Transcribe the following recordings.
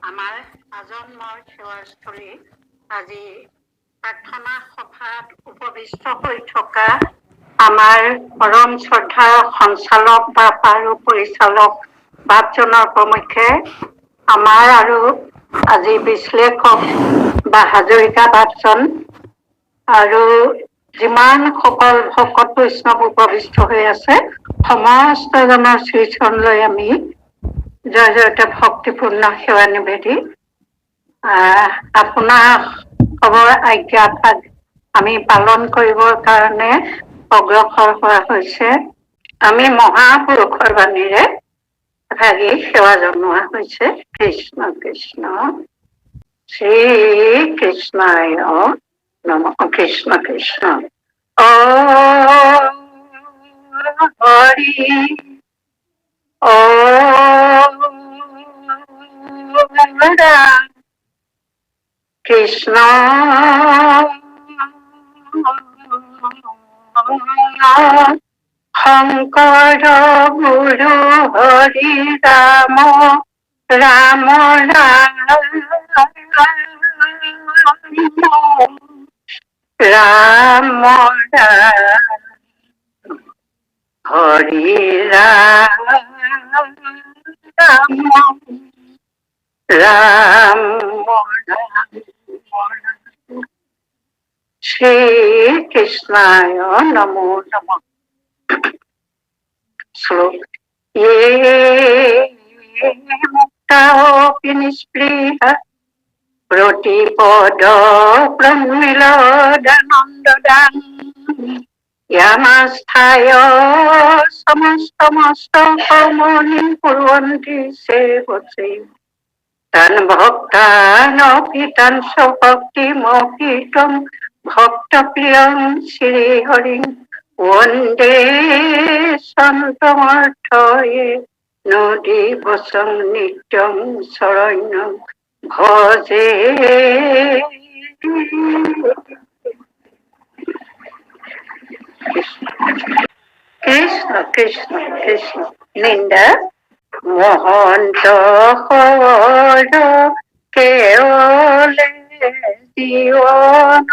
আমাৰ আজন্মৰ সেৱাস্থলী আজি প্ৰাৰ্থনা সভাত উপবিষ্ট হৈ থকা আমাৰ পৰম শ্ৰদ্ধাৰ সঞ্চালক বা পাৰু পৰিচালক বাপজনৰ প্ৰমুখ্যে আমাৰ আৰু আজি বিশ্লেষক বা হাজৰিকা বাপজন আৰু যিমান সকল ভকত বৈষ্ণৱ উপবিষ্ট হৈ আছে সমস্তজনৰ শ্ৰীচৰণলৈ আমি জয় জয়তে ভক্তিপূৰ্ণ সেৱা নিবেদি আপোনাৰ খবৰ আজ্ঞাত আমি পালন কৰিবৰ কাৰণে অগ্ৰসৰ হোৱা হৈছে। আমি মহাপুৰুষৰ বাণীৰে ভাগি সেৱা জনোৱা হৈছে। কৃষ্ণ কৃষ্ণ শ্ৰী কৃষ্ণায় নম। কৃষ্ণ কৃষ্ণ অ হৰি ও কৃষ্ণ শংকৰ গুৰু হৰি ৰাম ৰাম ৰাম হৰি ৰাম ৰাম রাম শ্রী কৃষ্ণায় নমো নমঃ। শ্লোক ये মুক্তাঃ নিঃস্পৃহ প্রতিপদ প্রমিলদানন্দদান ইয়ামাস্থায় সমস্তমস্ত কর্মণি কুর্বন্তি সেবতে তন ভক্তানপি তন স্বভক্তিমোহিতং ভক্তপ্রিয়ং শ্রীহরিং বন্দে সন্তমর্থয়ে নদীবসং নিত্যং শরণ্যং ভজে। কৃষ্ণ কৃষ্ণ কৃষ্ণ নিন্দা মহন্ত হর কেৱলে জীবন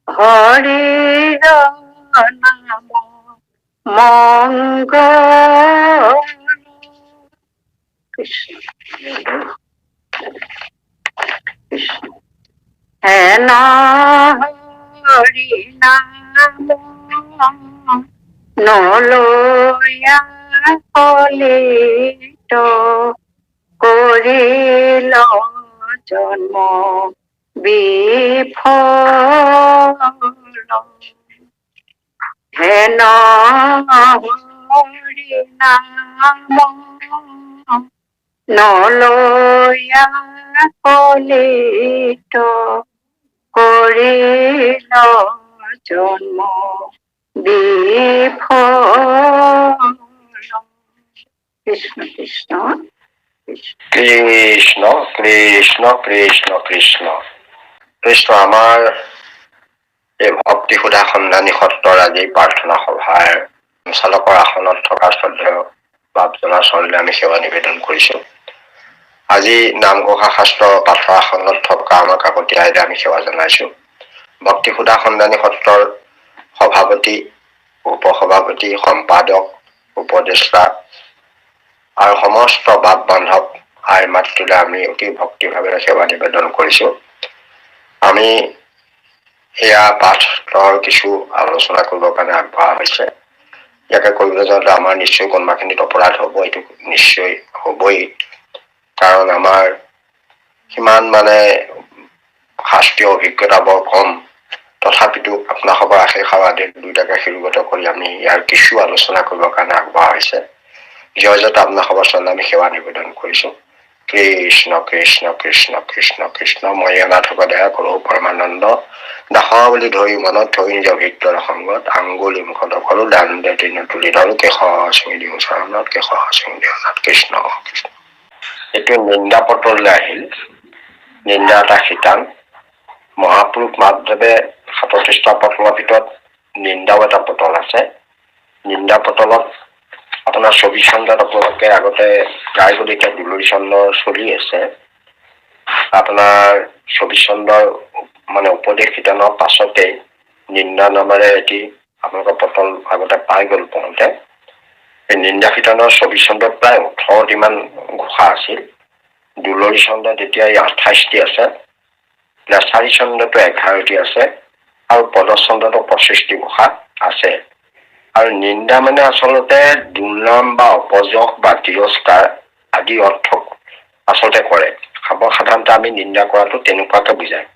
হৰিৰ নাম মঙ্গল। কৃষ্ণ কৃষ্ণ হেন হৰি নাম নলয়া কলিত কৰিল জন্ম বিফল হেন হৰি নাম নলয়া কলিত কৰিল জন্ম বিফল। কৃষ্ণ কৃষ্ণ কৃষ্ণ কৃষ্ণ কৃষ্ণ কৃষ্ণ কৃষ্ণ। আমাৰ এই ভক্তি সুধা সন্ধানী সত্ৰৰ আজি প্ৰাৰ্থনা সভাৰ সঞ্চালকৰ আসনত থকা শ্ৰদ্ধেয় বাপজনাৰ চৰণলৈ আমি সেৱা নিবেদন কৰিছো। আজি নামঘোষা শাস্ত্ৰ পাঠৰ আসনত থকা আমাৰ কাকতি আইৰে আমি সেৱা জনাইছো। ভক্তি সুধা সন্ধানী সত্ৰৰ সভাপতি, উপসভাপতি, সম্পাদক, উপদেষ্টা আৰু সমস্ত বাপ বান্ধৱ আই মাতৃলৈ আমি অতি ভক্তিভাৱেৰে সেৱা নিবেদন কৰিছো। আমি এয়া পাঠৰ কিছু আলোচনা কৰিবৰ কাৰণে আগবঢ়া হৈছে। ইয়াকে কৰিবলৈ যাওঁতে আমাৰ নিশ্চয় কোনোবাখিনিত অপৰাধ হ'ব, এইটো নিশ্চয় হ'বই। কাৰণ আমাৰ সিমান শাস্ত্ৰীয় অভিজ্ঞতা বৰ কম। তথাপিতো আপোনাসৱৰ আশীষ আদেশ দুইটাকে শিৰোগত কৰি আমি ইয়াৰ কিছু আলোচনা কৰিবৰ কাৰণে আগবঢ়া হৈছে। জয় জয়তে আপোনাসৱৰ চৰণত আমি সেৱা নিবেদন কৰিছো। কৃষ্ণ কৃষ্ণ কৃষ্ণ কৃষ্ণ কৃষ্ণ মই অনাথক দয়া কৰো পৰমানন্দ দাস বুলি ধৰি মনত ধৰি নিজ ভিতৰ সংগত আঙ্গুলি মুখত সকলো দান দে দিন তুলি ধৰো কেশ চিঙি দিওঁ চৰণত কেশ চিঙি দিওঁ কৃষ্ণ কৃষ্ণ। এইটো নিন্দা পত্ৰলৈ আহিল। নিন্দা এটা শিতান। মহাপুৰুষ মাধৱদেৱে 37টা পটলৰ ভিতৰত নিন্দাও এটা পটল আছে। নিন্দা পটলত আপোনাৰ 24 চন্দ্ৰত আপোনালোকে আগতে গাই গ'ল, এতিয়া দুলৰি চন্দ্ৰ চলি আছে। আপোনাৰ 24 চন্দ্ৰৰ মানে উপদেশ শিতানৰ পাছতে নিন্দা নামেৰে এটি আপোনালোকৰ পটল আগতে পাই গ'ল পঢ়োতে। এই নিন্দা শিতানৰ 24 চন্দ্ৰত প্ৰায় 18টি মান ঘোষা আছিল। দুলৰি চন্দ্ৰত এতিয়া 28টি আছে, 4 চন্দ্ৰতো 11টি আছে, আৰু পদচন্দ্ৰতো 25টি ঘোষা আছে। আৰু নিন্দা মানে আচলতে দুৰ্নাম বা অপযশ বা তিৰস্কাৰ আদি অৰ্থ আচলতে কৰে। সাধাৰণতে আমি নিন্দা কৰাটো তেনেকুৱাকে বুজায়।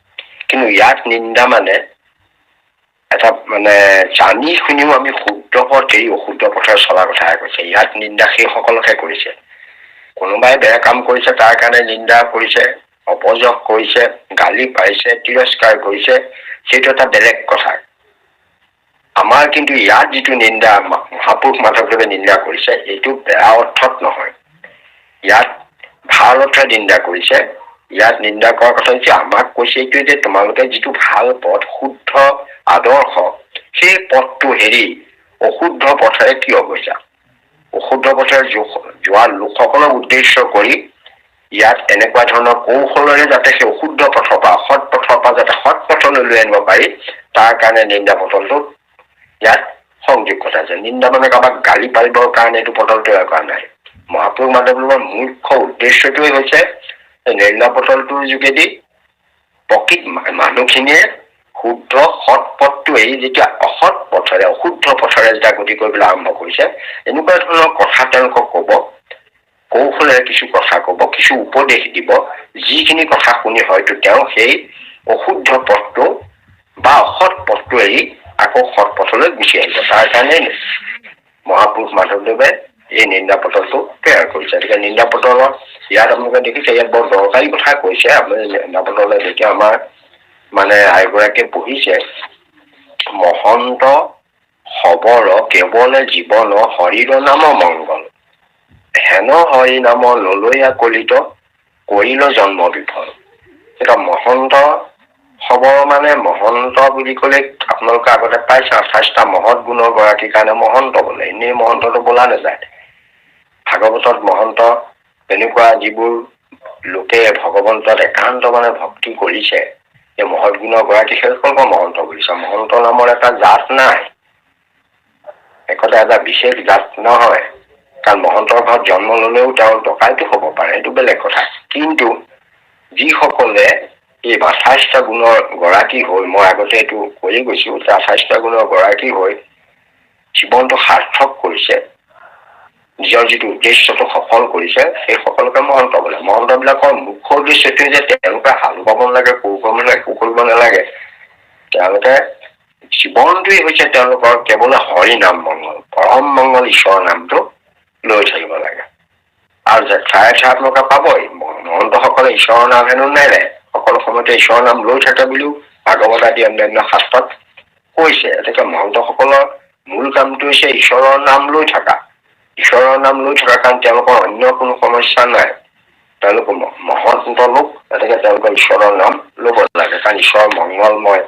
কিন্তু ইয়াত নিন্দা মানে এটা মানে জানি শুনিও আমি শুদ্ধ পথ এৰি অশুদ্ধ পথেৰে চলাৰ কথাহে কৈছে। ইয়াত নিন্দা সেই সকলকহে কৰিছে। কোনোবাই বেয়া কাম কৰিছে তাৰ কাৰণে নিন্দা কৰিছে, অপযশ কৰিছে, গালি পাৰিছে, তিৰস্কাৰ কৰিছে, সেইটো এটা বেলেগ কথা। আমাৰ কিন্তু ইয়াত যিটো নিন্দা মহাপুৰুষ মাধৱদেৱে নিন্দা কৰিছে, এইটো বেয়া অৰ্থত নহয়। ইয়াত ভাল অৰ্থে নিন্দা কৰিছে। ইয়াত নিন্দা কৰাৰ কথা হৈছে আমাক কৈছে এইটোৱে যে তোমালোকে যিটো ভাল পথ, শুদ্ধ আদৰ্শ, সেই পথটো হেৰি অশুদ্ধ পথেৰে কিয় গৈছা? অশুদ্ধ পথেৰে যোৱা লোকসকলক উদ্দেশ্য কৰি ইয়াত এনেকুৱা ধৰণৰ কৌশলেৰে যাতে সেই অশুদ্ধ পথৰ পৰা, অসৎ পথৰ পৰা যাতে সৎ পথলৈ লৈ আনিব পাৰি, তাৰ কাৰণে নিন্দা পটলটো ইয়াত সংযোগ ঘটাইছে। নিন্দা মানে কাৰোবাক গালি পাৰিবৰ কাৰণে এইটো পটল তৈয়াৰ কৰা নাই। মহাপুৰুষ মাধৱদেৱৰ মুখ্য উদ্দেশ্যটোৱে হৈছে নিন্দা পটলটোৰ যোগেদি প্ৰকৃত মানুহখিনিয়ে শুদ্ধ সৎ পথটো এৰি যেতিয়া অসৎ পথেৰে, অশুদ্ধ পথেৰে যেতিয়া গতি কৰিবলৈ আৰম্ভ কৰিছে, এনেকুৱা ধৰণৰ কথা তেওঁলোকক কব, কৌশলেৰে কিছু কথা কব, কিছু উপদেশ দিব, যিখিনি কথা শুনি হয়তো তেওঁ সেই অশুদ্ধ পথটো বা অসৎ পথটো এৰি আকৌ সৎ পথলৈ গুচি আহিব। তাৰ কাৰণে মহাপুৰুষ মাধৱদেৱে এই নিন্দা পটলটো তৈয়াৰ কৰিছে। গতিকে নিন্দা পটলৰ ইয়াত আপোনালোকে দেখিছে, ইয়াত বৰ দৰকাৰী কথা কৈছে। আপুনি নিন্দা পটলে যেতিয়া আমাৰ মানে আইগৰাকীয়ে পঢ়িছে, মহন্ত সবৰ কেৱলে জীৱন হৰিৰ নাম মংগল, হেন হৰি নাম নলৈয়া কলিত কৰিল জন্ম বিফল। এটা মহন্ত সবৰ মানে মহন্ত বুলি ক'লে আপোনালোকে আগতে পাইছে 28টা মহৎ গুণৰ গৰাকীৰ কাৰণে মহন্ত বোলে। এনেই মহন্তটো বোলা নাযায়। ভাগৱতত মহন্ত তেনেকুৱা যিবোৰ লোকে ভগৱন্তত একান্ত মানে ভক্তি কৰিছে, এই মহৎ গুণৰ গৰাকী সেইসকলক মহন্ত বুলিছে। মহন্ত নামৰ এটা জাত নাই, এটা বিশেষ জাত নহয়। কাৰণ মহন্তৰ ঘৰত জন্ম ললেও তেওঁ ডকাইতো হব পাৰে, সেইটো বেলেগ কথা। কিন্তু যিসকলে এই 28টা গুণৰ গৰাকী হৈ, মই আগতে এইটো কৈ গৈছো, 28টা গুণৰ গৰাকী হৈ জীৱনটো সাৰ্থক কৰিছে, নিজৰ যিটো উদ্দেশ্যটো সফল কৰিছে, সেই সকলোকে মহন্ত বোলে। মহন্ত বিলাকৰ মুখ্য উদ্দেশ্যটোৱে যে তেওঁলোকে হাল বাব নালাগে, একো কৰিব নালাগে। তেওঁলোকে জীৱনটোৱেই হৈছে তেওঁলোকৰ কেৱল হৰি নাম মংগল, পৰম মংগল ঈশ্বৰৰ নামটো লৈ থাকিব লাগে। আৰু যে ঠায়ে ঠায়ে আপোনালোকে পাবই, মহন্তসকলে ঈশ্বৰৰ নাম হেনো নেৰে, সকলো সময়তে ঈশ্বৰৰ নাম লৈ থাকে বুলিও ভাগৱত আদি অন্যান্য শাস্ত্ৰত কৈছে। গতিকে মহন্তসকলৰ মূল কামটো হৈছে ঈশ্বৰৰ নাম লৈ থকা। ঈশ্বৰৰ নাম লৈ থকা কাৰণ তেওঁলোকৰ অন্য কোনো সমস্যা নাই। তেওঁলোক মহন্ত লোক, গতিকে তেওঁলোকৰ ঈশ্বৰৰ নাম ল'ব লাগে। কাৰণ ঈশ্বৰৰ মংগলময়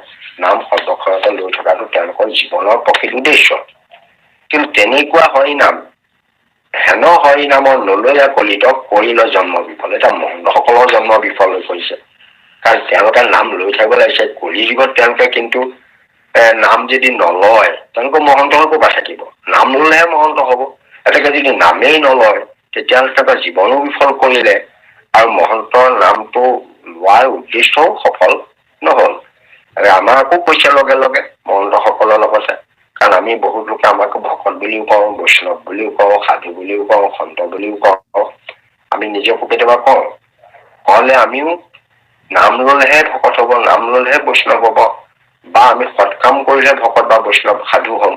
নাম সৰ্বক্ষণতে লৈ থকাটো তেওঁলোকৰ জীৱনৰ প্ৰকৃত উদ্দেশ্য। কিন্তু তেনেকুৱা হৰি নাম, হেন হৰি নামৰ নলৈয়া কলিত কৰিল জন্ম বিফল। এতিয়া মহন্তসকলৰ জন্ম বিফল হৈ পৰিছে, কাৰণ তেওঁলোকে নাম লৈ থাকিব লাগিছে। কলি যুগত তেওঁলোকে কিন্তু নাম যদি নলয়, তেওঁলোকে মহন্ত হব বা থাকিব। নাম ললেহে মহন্ত হব। গতিকে যদি নামেই নলয়, তেতিয়াহ'লে তেওঁলোকে জীৱনো বিফল কৰিলে, আৰু মহন্তৰ নামটো লোৱাৰ উদ্দেশ্যও সফল নহল। আমাৰ আকৌ কৈছে লগে লগে মহন্তসকলৰ লগতে, কাৰণ আমি বহুত লোকে আমাকো ভকত বুলিও কওঁ, বৈষ্ণৱ বুলিও কওঁ, সাধু বুলিও কওঁ, সন্ত বুলিও কওঁ। আমি নিজকো কেতিয়াবা কওঁ, কলে আমিও নাম ললেহে ভকত হব, নাম ললেহে বৈষ্ণৱ হব, বা আমি সৎকাম কৰিলে ভকত বা বৈষ্ণৱ সাধু হম।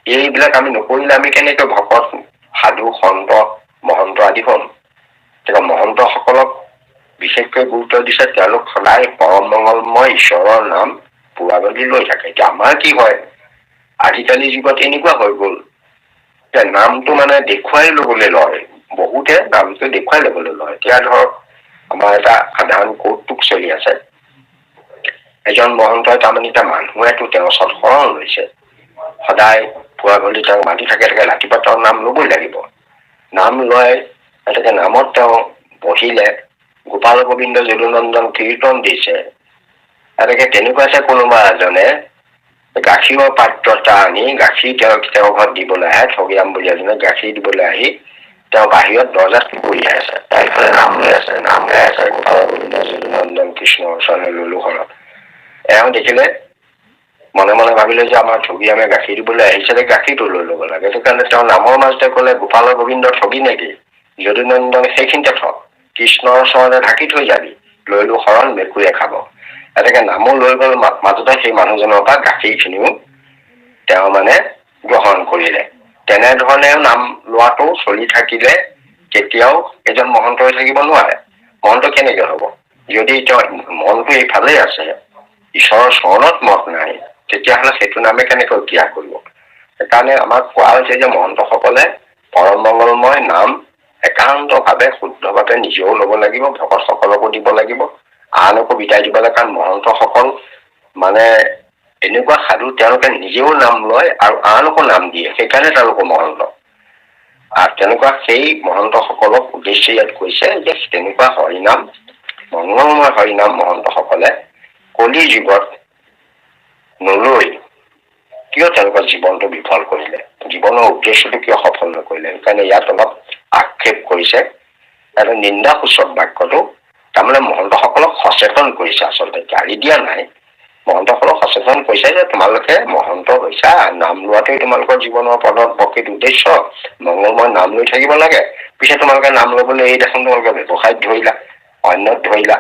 এইবিলাক আমি নকৰিলে আমি কেনেকৈ ভকত, সাধু, সন্ত, মহন্ত আদি হম? মহন্তসকলক বিশেষকৈ গুৰুত্ব দিছে, তেওঁলোক সদায় পৰম মংগলময় ঈশ্বৰৰ নাম পুৰাবলি লৈ থাকে। এতিয়া আমাৰ কি হয়, আজিকালি যুগত এনেকুৱা হৈ গল যে নামটো মানে দেখুৱাই লবলৈ লয়, বহুতে নামটো দেখুৱাই লবলৈ লয়। এতিয়া ধৰক আমাৰ এটা সাধাৰণ কৌতুক চলি আছে, এজন মহন্তই তাৰমানে এতিয়া মানুহেতো তেওঁৰ ওচৰত শৰণ লৈছে, সদায় পুৱা গধূলি তেওঁক মাতি থাকে, ৰাতিপুৱা তেওঁৰ নাম ল'বই লাগিব। নাম লৈ এনেকে নামত তেওঁ বহিলে গোপাল গোবিন্দ যদুনন্দন কীৰ্তন দিছে। এনেকে তেনেকুৱাতে কোনোবা এজনে গাখীৰৰ পাত্ৰ এটা আনি গাখীৰ তেওঁৰ ঘৰত দিবলৈ আহে। ঠগিৰাম বুলি এজনে গাখীৰ দিবলৈ আহি তেওঁ বাহিৰত দৰ্জাত বহি আছে, তাইফালে নাম লৈ আছে, নাম গাই আছে গোপাল গোবিন্দ যদুনন্দন কৃষ্ণৰ ওচৰলৈ ললো ঘৰত। এওঁ দেখিলে, মনে মনে ভাবিলে যে আমাৰ ঠগিৰামে গাখীৰ দিবলৈ আহিছে, গাখীৰটো লৈ ল'ব লাগে। সেইটো কাৰণে তেওঁ নামৰ মাজতে ক'লে, গোপাল গোবিন্দ ঠগি নেকি? যদুনন্দন সেইখিনিতে থ, কৃষ্ণৰ ওচৰতে ঢাকি থৈ যাবি, লৈলো শৰণ মেকুৰীয়ে খাব। এনেকে নামো লৈ গ'ল, মাজতে সেই মানুহজনৰ পৰা গাখীৰ খিনিও তেওঁ মানে গ্ৰহণ কৰিলে। তেনেধৰণে নাম লোৱাটো চলি থাকিলে কেতিয়াও এজন মহন্ত হৈ থাকিব নোৱাৰে। মহন্ত কেনেকে হব? যদি তেওঁ মনটো এইফালে আছে, ঈশ্বৰৰ চৰণত মত নাই, তেতিয়াহ'লে সেইটো নামে কেনেকৈ ক্ৰিয়া কৰিব? সেইকাৰণে আমাক কোৱা হৈছে যে মহন্তসকলে পৰম মংগলময় নাম একান্তভাৱে শুদ্ধভাৱে নিজেও ল'ব লাগিব, ভকতসকলকো দিব লাগিব, আনকো বিদায় দিব লাগে। কাৰণ মহন্তসকল মানে এনেকুৱা সাধু, তেওঁলোকে নিজেও নাম লয় আৰু আনকো নাম দিয়ে, সেইকাৰণে তেওঁলোকো মহন্ত। আৰু তেনেকুৱা সেই মহন্তসকলক উদ্দেশ্যে ইয়াত কৈছে যে তেনেকুৱা হৰিনাম, মংগলময় হৰিনাম মহন্তসকলে কলি যুগত নলৈ কিয় তেওঁলোকৰ জীৱনটো বিফল কৰিলে, জীৱনৰ উদ্দেশ্যটো কিয় সফল নকৰিলে? সেইকাৰণে ইয়াত অলপ আক্ষেপ কৰিছে। আৰু নিন্দাসূচক বাক্যটো তাৰমানে মহন্তসকলক সচেতন কৰিছে, আচলতে গালি দিয়া নাই। মহন্তসকলক সচেতন কৰিছে যে তোমালোকে মহন্ত হৈছা, নাম লোৱাটোৱে তোমালোকৰ জীৱনৰ প্ৰকৃত উদ্দেশ্য, মংগলময় নাম লৈ থাকিব লাগে। পিছে তোমালোকে নাম ল'বলৈ এই দেখোন তোমালোকে ব্যৱসায়ত ধৰিলা, অন্যত ধৰিলা,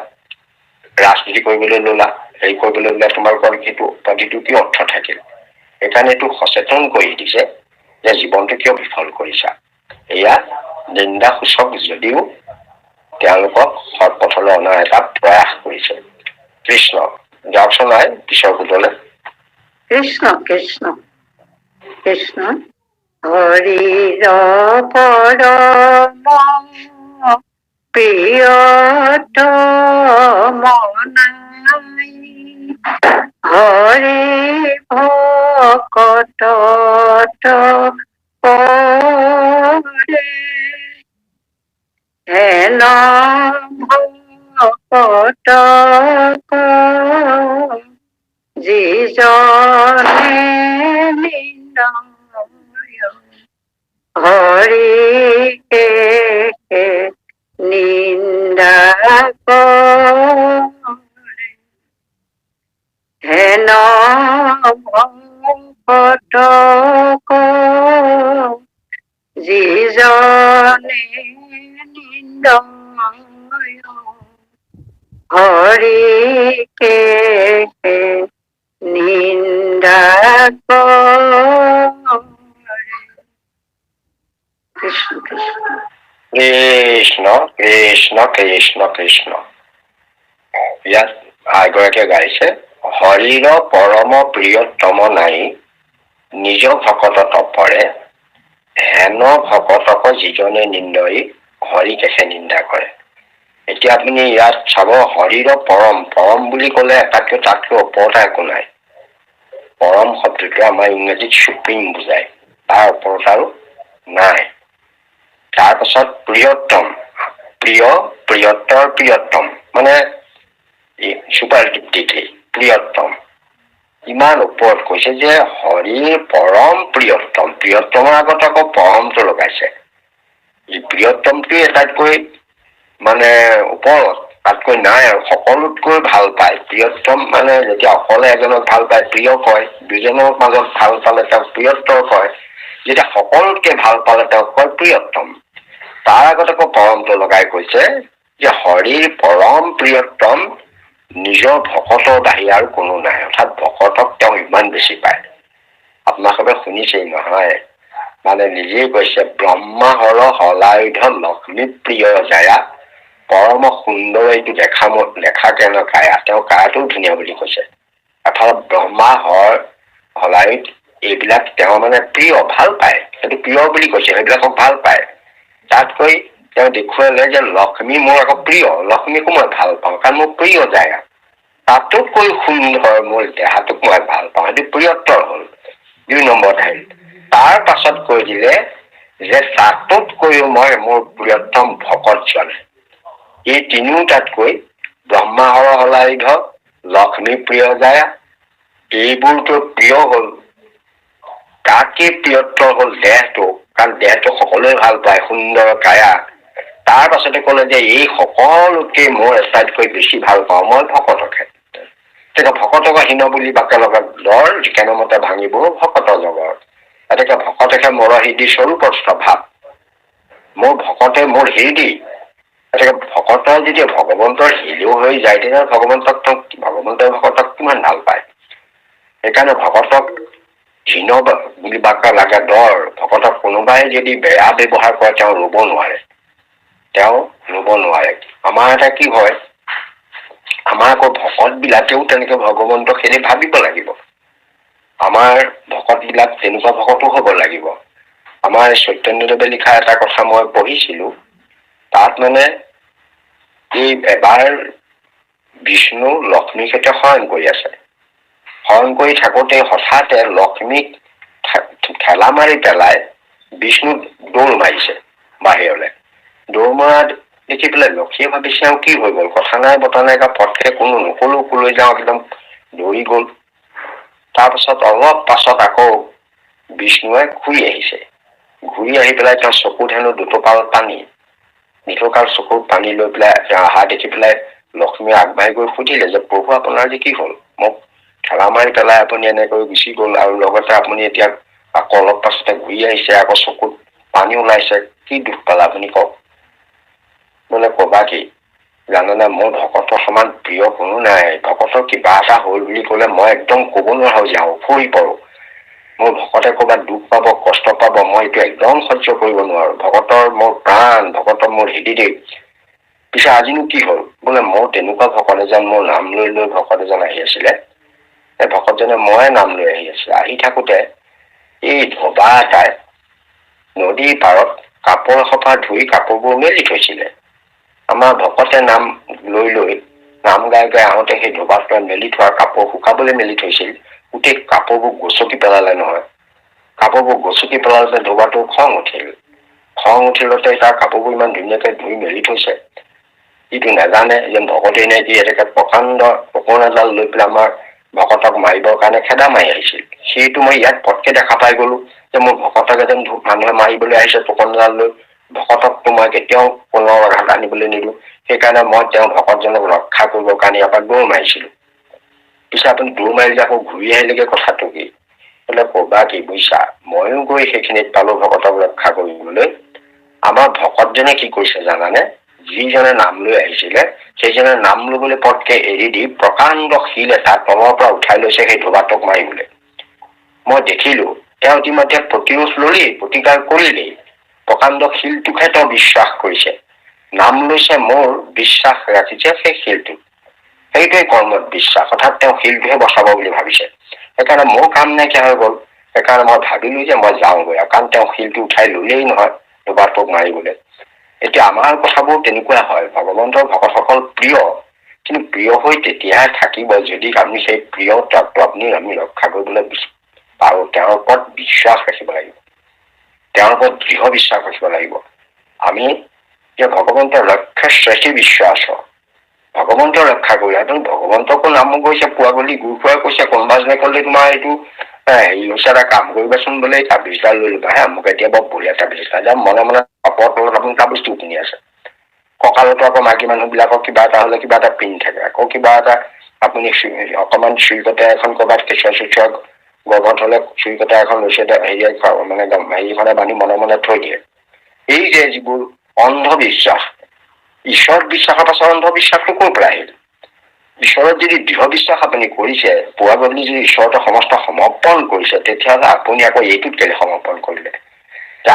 ৰাজনীতি কৰিবলৈ ললা, হেৰি কৰিবলৈ ললে, তোমালোকৰ সেইটো উপাধিটো কি অৰ্থ থাকিল? সেইকাৰণে এইটো সচেতন কৰি দিছে যে জীৱনটো কিয় বিফল কৰিছা। এয়া নিন্দাসূচক যদিও তেওঁলোকক সৎপথলৈ অনাৰ এটা প্ৰয়াস কৰিছে। কৃষ্ণ যাওকচোন নাই পিছৰ গোটলে। কৃষ্ণ কৃষ্ণ কৃষ্ণ। হৰিৰ পৰম প্ৰিয়তম নামী, হৰি ভকত পৰে, হেন ভকত যিজনে নিন্দয় হৰিকে নিন্দা কৰে, হেন ভকত যিজনে নিন্দয় হৰিকে নিন্দা কৰে। কৃষ্ণ কৃষ্ণ কৃষ্ণ কৃষ্ণ কৃষ্ণ কৃষ্ণ। ইয়াত এগৰাকীয়ে গাইছে, হৰিৰ পৰম প্ৰিয়তম নাই, নিজ ভকত তপৰে, হেন ভকতক যিজনে নিন্দই হৰিকেহে নিন্দা কৰে। এতিয়া আপুনি ইয়াত চাব, হৰিৰ পৰম, পৰম বুলি কলে এটাতকৈ তাতকৈ ওপৰত একো নাই। পৰম শব্দটোৱে আমাৰ ইংৰাজীত সুপ্ৰিম বুজায়, তাৰ ওপৰত আৰু নাই। তাৰপাছত প্ৰিয়তম, প্ৰিয়, প্ৰিয়তৰ প্ৰিয়তম, মানে সুপাৰটিভ ডিগ্ৰী, প্ৰিয়তম। ইমান ওপৰত কৈছে যে হৰিৰ পৰম প্ৰিয়তম, প্ৰিয়তমৰ আগত আকৌ পৰমটো লগাইছে। এই প্ৰিয়তমটোৱে আটাইতকৈ মানে ওপৰত, তাতকৈ নাই আৰু, সকলোতকৈ ভাল পায়। প্ৰিয়তম মানে যেতিয়া অকলে এজনক ভাল পায় প্ৰিয় কয়, দুজনৰ মাজত ভাল পালে তেওঁক প্ৰিয়তৰ কয়, যেতিয়া সকলোতকে ভাল পালে তেওঁক কয় প্ৰিয়তম। তাৰ আগত আকৌ পৰমটো লগাই কৈছে যে হৰিৰ পৰম প্ৰিয়তম, নিজৰ ভকতৰ বাহিৰে আৰু কোনো নাই। অৰ্থাৎ ভকতক তেওঁ ইমান বেছি পায়। আপোনালোকে শুনিছেই নহয়, মানে নিজেই কৈছে, ব্ৰহ্মাহৰ হলায়ুধ লক্ষ্মী প্ৰিয় জায়া, পৰম সুন্দৰ, এইটো লেখা কেনে কায়া, তেওঁ কায়াটোও ধুনীয়া বুলি কৈছে। অৰ্থাৎ ব্ৰহ্মাহৰ হলায়ুধ এইবিলাক তেওঁ মানে প্ৰিয়, ভাল পায়, সেইটো প্ৰিয় বুলি কৈছে, সেইবিলাকক ভাল পায়। তাতকৈ তেওঁ দেখুৱালে যে লক্ষ্মী মোৰ আকৌ প্ৰিয়, লক্ষ্মীকো মই ভাল পাওঁ, কাৰণ মোৰ প্ৰিয় জায়া, তাতোতকৈ সুন্দৰ মোৰ দেহাটোক মই ভাল পাওঁ, সেইটো প্ৰিয়ত্তৰ হল। 2 নম্বৰ ঠাইত। তাৰ পাছত কৈ দিলে যে তাতোতকৈও মই মোৰ প্ৰিয়তম ভকতজন। এই তিনিওটাতকৈ ব্ৰহ্মা হৰহলাৰিধ, লক্ষ্মী প্ৰিয় যায়, এইবোৰতো প্ৰিয় হ'ল। তাতকৈ প্ৰিয়তৰ হ'ল দেহটো, কাৰণ দেহটো সকলোৱে ভাল পায়, সুন্দৰ কায়া। তাৰ পাছতে ক'লে যে এই সকলোতকৈ মোৰ আটাইতকৈ বেছি ভাল পাওঁ মই ভকতকহে। তেতিয়া ভকতক হীন বুলি বাক্য লগত দৰ কেনেমতে ভাঙিব ভকত জগত। গতিকে ভকতকে মোৰ হৃদয় স্বৰূপৰ স্বভাৱ, মোৰ ভকতে মোৰ হৃদয়। গতিকে ভকতৰ যেতিয়া ভগৱন্তৰ হৃদয় হৈ যায় তেতিয়া ভগৱন্তৰ ভকতক কিমান ভাল পায়। সেইকাৰণে ভকতক হীন বুলি বাক্য লাগে দৰ। ভকতক কোনোবাই যদি বেয়া ব্যৱহাৰ কৰে তেওঁ ৰুব নোৱাৰে, আমাৰ এটা কি হয়, আমাৰ আকৌ ভকত বিলাকেও তেনেকে ভগৱন্তক সেইদি ভাবিব লাগিব। আমাৰ ভকত বিলাক তেনেকুৱা ভকতো হ'ব লাগিব। আমাৰ চৈতন্যদেৱে লিখা এটা কথা মই পঢ়িছিলো, তাত মানে এই এবাৰ বিষ্ণু লক্ষ্মীৰ সৈতে শয়ন কৰি আছে। শয়ন কৰি থাকোতে হঠাতে লক্ষ্মীক ঠেলা মাৰি পেলাই বিষ্ণু দৌৰ মাৰিছে বাহিৰলৈ। দৌৰ মৰা দেখি পেলাই লক্ষ্মীয়ে ভাবিছে আৰু কি হৈ গ'ল, কথা নাই বতা নাই, পথকে কোনো নকলো কলৈ যাওঁ, একদম দৌৰি গ'ল। তাৰপিছত অলপ পাছত আকৌ বিষ্ণুৱে ঘূৰি আহিছে। ঘূৰি আহি পেলাই তেওঁৰ চকুত হেনো দুটোপাল পানী, চকুত পানী লৈ পেলাই অহা দেখি পেলাই লক্ষ্মীয়ে আগবাঢ়ি গৈ সুধিলে যে প্ৰভু আপোনাৰ যে কি হ'ল, মোক ঠেলা মাৰি পেলাই আপুনি এনেকৈ গুচি গ'ল, আৰু লগতে আপুনি এতিয়া আকৌ অলপ পাছতে ঘূৰি আহিছে, আকৌ চকুত পানী ওলাইছে, কি দুখ পালে আপুনি কওক। বোলে কবা কি জানানে, মোৰ ভকতৰ সমান প্ৰিয় কোনো নাই। ভকতৰ কিবা এটা হ'ল বুলি ক'লে মই একদম ক'ব নোৱাৰা হৈ যাওঁ, ফুৰি পৰো। মোৰ ভকতে ক'ৰবাত দুখ পাব, কষ্ট পাব, মই এইটো একদম সহ্য কৰিব নোৱাৰো। ভকতৰ মোৰ প্ৰাণ, ভকতৰ মোৰ হৃদয়। পিছে আজিনো কি হ'ল, বোলে মোৰ তেনেকুৱা ভকত এজন, মোৰ নাম লৈ লৈ ভকত এজন আহি আছিলে। এই ভকতজনে ময়ে নাম লৈ আহি আছিলে। আহি থাকোতে এই ধোবা এটাই নদীৰ পাৰত কাপোৰ এসোপা ধুই কাপোৰবোৰ মেলি থৈছিলে। আমাৰ ভকতে নাম লৈ লৈ নাম গাই গাই আহোঁতে সেই ধোবাটোৱে মেলি থোৱা কাপোৰ শুকাবলৈ মেলি থৈছিল। গোটেই কাপোৰবোৰ গচকি পেলালে নহয়। কাপোৰবোৰ গচকি পেলালে ধোবাটো খং উঠিলতে তাৰ কাপোৰবোৰ ইমান ধুনীয়াকে ধুই মেলি থৈছে। ইটো নাজানে যে ভকতেই নে কি, এনেকে প্ৰকাণ্ড পকোন এডাল লৈ পেলাই আমাৰ ভকতক মাৰিবৰ কাৰণে খেদা মাৰি আহিছিল। সেইটো মই ইয়াত পটকে দেখা পাই গলো যে মোৰ ভকতক এজন মানুহে মাৰিবলৈ আহিছে পকোন এডাল লৈ। ভকতকতো মই কেতিয়াও পুনৰ আঘাত আনিবলৈ নিদিওঁ। সেইকাৰণে মই তেওঁ ভকতজনক ৰক্ষা কৰিবৰ কাৰণে ইয়াৰ পৰা দৌৰ মাৰিছিলো। পিছে আপুনি দৌৰ মাৰিলে আকৌ ঘূৰি আহিলেগে, কথাটো কি? বোলে কবা কি বুজিছা, ময়ো গৈ সেইখিনিত পালো ভকতক ৰক্ষা কৰিবলৈ। আমাৰ ভকতজনে কি কৰিছে জানানে, যিজনে নাম লৈ আহিছিলে সেইজনে নাম লবলৈ পটকে এৰি দি প্ৰকাণ্ড শিল এটা তলৰ পৰা উঠাই লৈছে সেই ধোবাটোক মাৰিবলৈ। মই দেখিলো তেওঁ ইতিমধ্যে প্ৰতিকাৰ কৰিলেই। প্ৰকাণ্ড শিলটোকহে তেওঁ বিশ্বাস কৰিছে, নাম লৈছে, মোৰ বিশ্বাস ৰাখিছে সেই শিলটো। সেইটোৱে কৰ্মত বিশ্বাস, অৰ্থাৎ তেওঁ শিলটোহে বচাব বুলি ভাবিছে। সেইকাৰণে মোৰ কাম নাইকিয়া হৈ গ'ল। সেইকাৰণে মই ভাবিলো যে মই যাওঁগৈ, কাৰণ তেওঁ শিলটো উঠাই ললেই নহয় ধোবাটোক মাৰিবলৈ। এতিয়া আমাৰ কথাবোৰ তেনেকুৱা হয়, ভগৱন্তৰ ভকতসকল প্ৰিয়, কিন্তু প্ৰিয় হৈ তেতিয়াহে থাকিব যদি আমি সেই প্ৰিয় তত্ত্ব আমি ৰক্ষা কৰিবলৈ পাৰো। তেওঁৰ ওপৰত বিশ্বাস ৰাখিব লাগিব, তেওঁৰ ওপৰত দৃঢ় বিশ্বাস ৰাখিব লাগিব। আমি যে ভগৱন্তৰ লক্ষ্য শ্ৰেষ্ঠ বিশ্বাস, ভগৱন্তৰ ৰক্ষা কৰি ভগৱন্তকো নাম গৈছে, পুৱা গলি গুৰ খুৱাই কৈছে, কোনোবাজনে ক'লে তোমাৰ এইটো হেৰি হৈছে, এটা কাম কৰিবাচোন বোলে, তাবিজডাল লৈ ল'বা হে, মোক এতিয়া বৰ বঢ়িয়া তাবিজডাল যাম মনে মনে কাপোৰ তলত আপুনি তাবিজটো কিনি আছে। কঁকালতো আকৌ মাইকী মানুহ বিলাকৰ কিবা এটা হলে কিবা এটা পিন্ধি থাকে। আকৌ কিবা এটা আপুনি অকমান চুৰিকটা এখন কৰবাত কেঁচুৱা চেচুৱা গৰ্ভত হলে চুৰিকটা এখন লৈছে, মানে হেৰিখনে বান্ধি মনে মনে থৈ দিয়ে। এই যে যিবোৰ অন্ধবিশ্বাস, ঈশ্বৰ বিশ্বাসৰ পাছত অন্ধবিশ্বাসটো ক'ৰ পৰা আহিল? ঈশ্বৰত যদি দৃঢ় বিশ্বাস আপুনি কৰিছে, পুৱা গধূলি যদি ঈশ্বৰতে সমস্ত সমৰ্পণ কৰিছে, তেতিয়াহ'লে আপুনি আকৌ এইটোত কেলে সমৰ্পণ কৰিলে?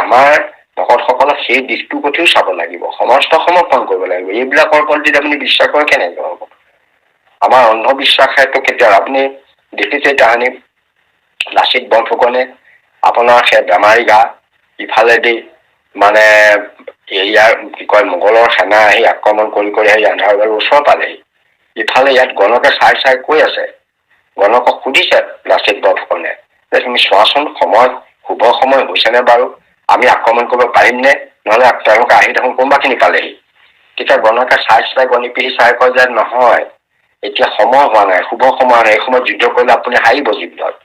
আমাৰ ভকতসকলক সেই দিশটোৰ প্ৰতিও চাব লাগিব, সমস্ত সমৰ্পণ কৰিব লাগিব। এইবিলাকৰ ওপৰত যদি আপুনি বিশ্বাস কৰে কেনেকৈ হ'ব? আমাৰ অন্ধবিশ্বাসেতো কেতিয়া, আপুনি দেখিছে তাহানি লাচিত বৰফুকনে আপোনাৰ সেই বেমাৰী গা ইফালেদি মানে ইয়াৰ কি কয় মোগলৰ সেনা আহি আক্ৰমণ কৰি আহি আন্ধাৰবাৰীৰ ওচৰ পালেহি। ইফালে ইয়াত গণকে চাই কৈ আছে, গণকক সুধিছে লাচিত বৰফুকনে যে তুমি চোৱাচোন সময় শুভ সময় হৈছেনে বাৰু, আমি আক্ৰমণ কৰিব পাৰিমনে, নহলে তেওঁলোকে আহি দেখোন কোনোবাখিনি পালেহি। তেতিয়া গণকে চাই গণি পিহি চাই কয় যে নহয়, এতিয়া সময় হোৱা নাই, শুভ সময় নাই, এই সময়ত যুদ্ধ কৰিলে আপুনি হাৰিব যুদ্ধত।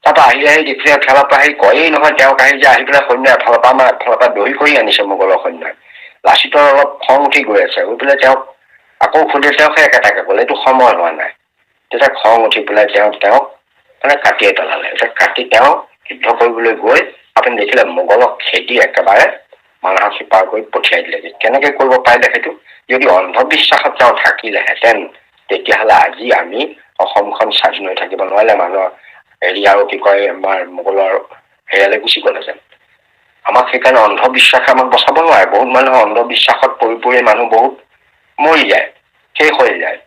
তাৰপৰা আহি দেখিলে এফালৰ পৰা আহি কয়েই নহয়, তেওঁক আহি যে আহি পেলাই সৈন্য এফালৰ পৰা দহি কৰি আনিছে মোগলৰ সৈন্যই। লাচিতৰ অলপ খং উঠি গৈ আছে, গৈ পেলাই তেওঁক আকৌ সুধে, তেওঁক সেই একেটাকে ক'লে এইটো সময় হোৱা নাই। তেতিয়া খং উঠি পেলাই তেওঁক মানে কাটিয়ে পেলালে। কাটি তেওঁ যুদ্ধ কৰিবলৈ গৈ আপুনি দেখিলে মোগলক খেদি একেবাৰে মানুহক সিপাৰ কৰি পঠিয়াই দিলেগে। কেনেকে কৰিব পাৰিলে সেইটো? যদি অন্ধবিশ্বাসত তেওঁ থাকিলেহেঁতেন তেতিয়াহ'লে আজি আমি অসমখন স্বাধীন হৈ থাকিব নোৱাৰিলে, মানুহৰ আৰু কি কয় আমাৰ মোগলৰ হেৰিয়ালৈ গুচি গ'লেহেঁতেন। আমাক সেইকাৰণে অন্ধবিশ্বাসে আমাক বচাব নোৱাৰে। বহুত মানুহৰ অন্ধবিশ্বাসত পৰি মানুহ বহুত মৰি যায়, শেষ হৈ যায়।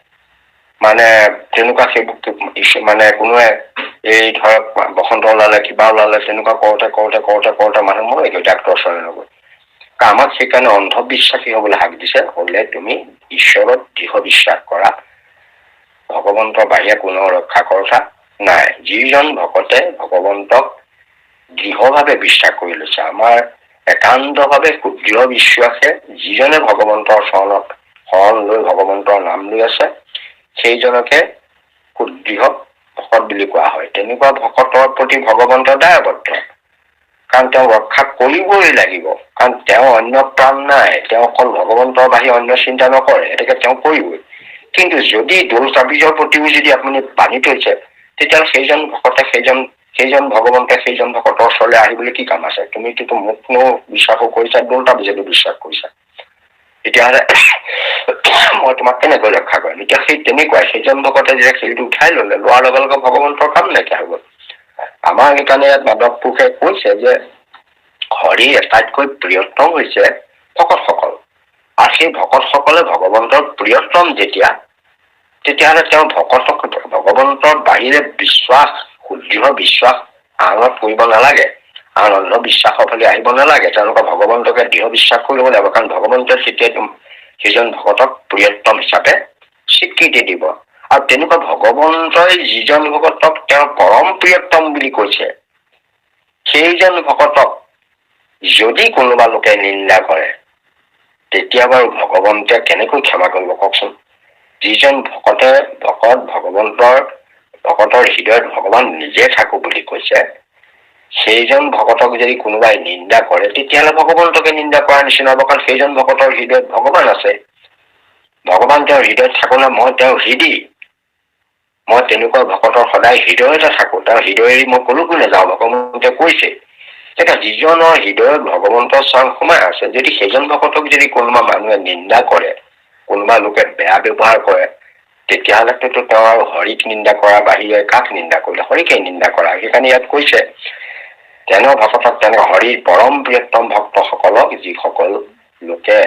মানে তেনেকুৱা সেইবোৰ মানে কোনোৱে এই ধৰক বসন্ত ওলালে কিবা ওলালে তেনেকুৱা কৰোতে মানুহ মৰে গৈ ডাক্তৰৰ ওচৰলৈ নগৈ। আমাক সেইকাৰণে অন্ধবিশ্বাসী হবলৈ হাক দিছে। হলে তুমি ঈশ্বৰত দৃঢ় বিশ্বাস কৰা, ভগৱন্তৰ বাহিৰে কোনো ৰক্ষা কৰা নাই। যিজন ভকতে ভগৱন্তক দৃঢ়ভাৱে বিশ্বাস কৰি লৈছে, আমাৰ একান্তভাৱে দৃঢ় বিশ্বাসে যিজনে ভগৱন্তৰ চৰণত শৰণ লৈ ভগৱন্তৰ নাম লৈ আছে, সেইজনকে সুদৃঢ় ভকত বুলি কোৱা হয়। তেনেকুৱা ভকতৰ প্ৰতি ভগৱন্ত দায়বদ্ধ, কাৰণ তেওঁ ৰক্ষা কৰিবই লাগিব। কাৰণ তেওঁ অন্য প্ৰাণ নাই, তেওঁ অকল ভগৱন্তৰ বাহিৰে অন্য চিন্তা নকৰে, গতিকে তেওঁ কৰিবই। কিন্তু যদি দোল তাবিজৰ প্ৰতিও যদি আপুনি বান্ধি থৈছে, তেতিয়াহ'লে সেইজন ভগৱন্তে সেইজন ভকতৰ ওচৰলৈ আহিবলৈ কি কাম আছে? তুমিতো মোকনো বিশ্বাসো কৰিছা, দোল তাবিজতো বিশ্বাস কৰিছা, তেতিয়াহ'লে মই তোমাক কেনেকৈ ৰক্ষা কৰিম? এতিয়া সেই তেনেকুৱাই সেইজন ভকতে যে সেইটো উঠাই ললে, লোৱাৰ লগে লগে ভগৱন্তৰ কাম নাইকিয়া হৈ গ'ল। আমাৰ সেইকাৰণে ইয়াত মাধৱ পুৰুষে কৈছে যে হৰি আটাইতকৈ প্ৰিয়তম হৈছে ভকতসকল, আৰু সেই ভকতসকলে ভগৱন্তৰ প্ৰিয়তম তেতিয়াহ'লে তেওঁ ভগৱন্তৰ বাহিৰে বিশ্বাস, সুদৃঢ় বিশ্বাস আনত কৰিব নালাগে, আন অন্ধবিশ্বাসৰ ফালে আহিব নালাগে। তেওঁলোকে ভগৱন্তকে দৃঢ় বিশ্বাস কৰি ল'ব লাগিব, কাৰণ ভগৱন্তই তেতিয়া সেইজন ভকতক প্ৰিয়তম হিচাপে স্বীকৃতি দিব। আৰু তেনেকুৱা ভগৱন্তই যিজন ভকতক তেওঁ পৰম প্ৰিয়তম বুলি কৈছে, সেইজন ভকতক যদি কোনোবা লোকে নিন্দা কৰে, তেতিয়া বাৰু ভগৱন্তে কেনেকৈ ক্ষমা কৰিব কওকচোন? যিজন ভকতৰ হৃদয়ত ভগৱান নিজে থাকো বুলি কৈছে, সেইজন ভকতক যদি কোনোবাই নিন্দা কৰে, তেতিয়াহ'লে ভগৱন্তকে নিন্দা কৰাৰ নিচিনা হ'ব। কাৰণ সেইজন ভকতৰ হৃদয়ত ভগৱান আছে, ভগৱান তেওঁৰ হৃদয়ত থাকো না, মই তেওঁৰ হৃদয়, মই তেনেকুৱা ভকতৰ সদায় হৃদয়তে থাকো, তেওঁৰ হৃদয় এৰি মই কলৈকো নাযাওঁ, ভগৱন্তে কৈছে। এতিয়া যিজনৰ হৃদয়ত ভগৱন্তৰ স্থান সোমাই আছে, যদি সেইজন ভকতক যদি কোনোবা মানুহে নিন্দা কৰে, কোনোবা লোকে বেয়া ব্যৱহাৰ কৰে, তেতিয়াহ'লেতো তেওঁ আৰু হৰিক নিন্দা কৰা বাহিৰে কাক নিন্দা কৰিলে? হৰিকে নিন্দা কৰা। সেইকাৰণে ইয়াত কৈছে তেনে ভকতক, তেনে হৰিৰ পৰম প্ৰিয়তম ভক্তসকলক যিসকল লোকে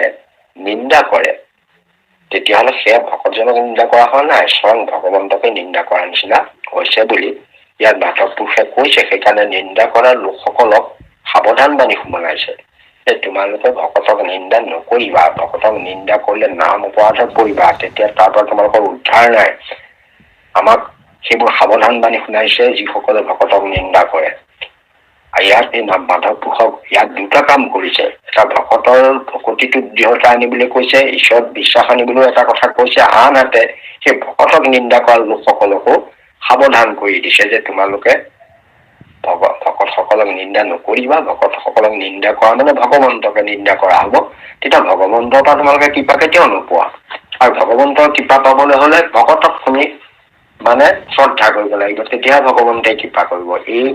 নিন্দা কৰে, তেতিয়াহ'লে সেয়া ভকতজনক নিন্দা কৰা হোৱা নাই, স্বয়ং ভগৱন্তকে নিন্দা কৰাৰ নিচিনা হৈছে বুলি ইয়াত মাধৱ পুৰুষে কৈছে। সেইকাৰণে নিন্দা কৰা লোকসকলক সাৱধান বাণী শুনাইছে যে তোমালোকে ভকতক নিন্দা নকৰিবা, ভকতক নিন্দা কৰিলে নাম অপৰাধত পৰিবা, তেতিয়া তাৰ পৰা তোমালোকৰ উদ্ধাৰ নাই। আমাক সেইবোৰ সাৱধান বাণী শুনাইছে যিসকলে ভকতক নিন্দা কৰে। ইয়াত এই মাধৱ পুৰুষক ইয়াত দুটা কাম কৰিছে, এটা ভকতৰ ভকতিটোত দৃঢ়তা আনিবলৈ কৈছে, ঈশ্বৰত বিশ্বাস আনিবলৈ এটা কথা কৈছে, আনহাতে সেই ভকতক নিন্দা কৰা লোকসকলকো সাৱধান কৰি দিছে যে তোমালোকে ভকতসকলক নিন্দা নকৰিবা, ভকতসকলক নিন্দা কৰা মানে ভগৱন্তকে নিন্দা কৰা হব। তেতিয়া ভগৱন্তৰ পৰা তোমালোকে কৃপা কেতিয়াও নোপোৱা, আৰু ভগৱন্তৰ কৃপা পাবলৈ হলে ভকতক তুমি মানে শ্ৰদ্ধা কৰিব লাগিব, তেতিয়াহে ভগৱন্তে কৃপা কৰিব। এই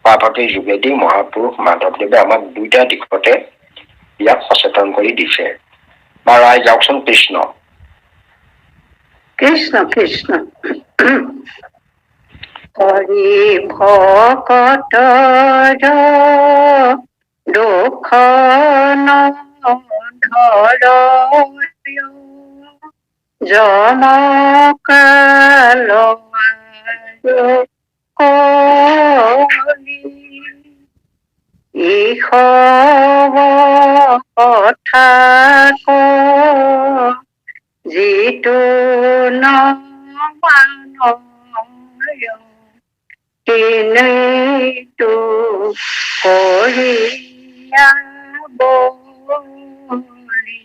পাৰ্বতীৰ যোগেদি মহাপুৰুষ মাধৱদেৱে আমাক দুইটা দিশতে ইয়াক সচেতন কৰি দিছে। বাৰু আই যাওকচোন। কৃষ্ণ কৃষ্ণ কৃষ্ণ। হৰি ভকতৰ দুখ নধৰ জনকাল কলি ইহব কথা যিটো নমান তিনিটো কৰিয়া বলি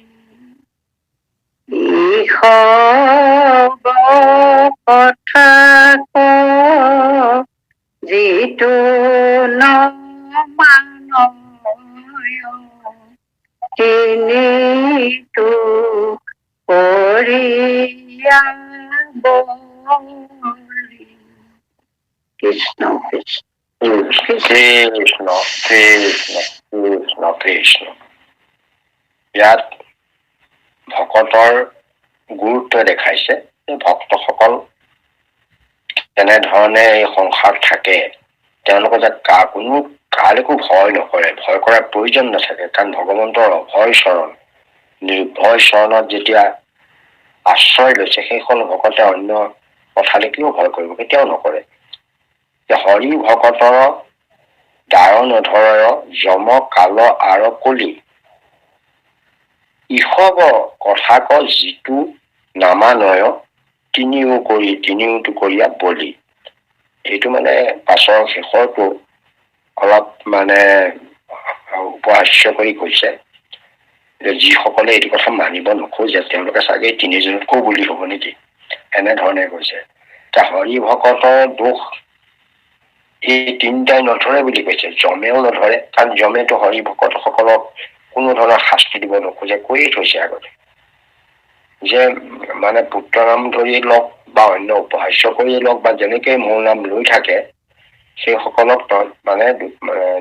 ইহব কথা যিটো নমানয় তিনিটো কৰিয়া বলি কৃষ্ণ কৃষ্ণ কৃষ্ণ কৃষ্ণ কৃষ্ণ কৃষ্ণ। ইয়াত ভকতৰ গুৰুত্ব দেখাইছে। ভক্তসকল তেনেধৰণে এই সংসাৰত থাকে, তেওঁলোকে যে কোনো কালৈকো ভয় নকৰে, ভয় কৰাৰ প্ৰয়োজন নাথাকে। কাৰণ ভগৱন্তৰ অভয় চৰণ, নিৰ্ভয় চৰণত যেতিয়া আশ্ৰয় লৈছে, সেইখন ভকতে অন্য কথালৈ কিয় ভয় কৰিব, কেতিয়াও নকৰে। হৰি ভকতৰ দাৰ নধৰ যম কাল আৰু কলি ইহব কথা ক যিটো নামানয় তিনিওটো কৰিয়া বলি। এইটো মানে পাছৰ শেষৰটো অলপ মানে উপহাস্য কৰি কৈছে যে যিসকলে এইটো কথা মানিব নোখোজে তেওঁলোকে চাগে তিনিজনতকৈ বলি হব নেকি, এনেধৰণে কৈছে। এতিয়া হৰি ভকতৰ দোষ এই তিনিটাই নধৰে বুলি কৈছে। যমেও নধৰে, কাৰণ যমেতো হৰি ভকতসকলক কোনো ধৰণৰ শাস্তি দিব নোখোজে, কৈয়ে থৈছে আগতে যে মানে পুত্ৰ নাম ধৰি লওক বা অন্য উপহাস্য কৰিয়ে লওক বা যেনেকে মোৰ নাম লৈ থাকে, সেইসকলক মানে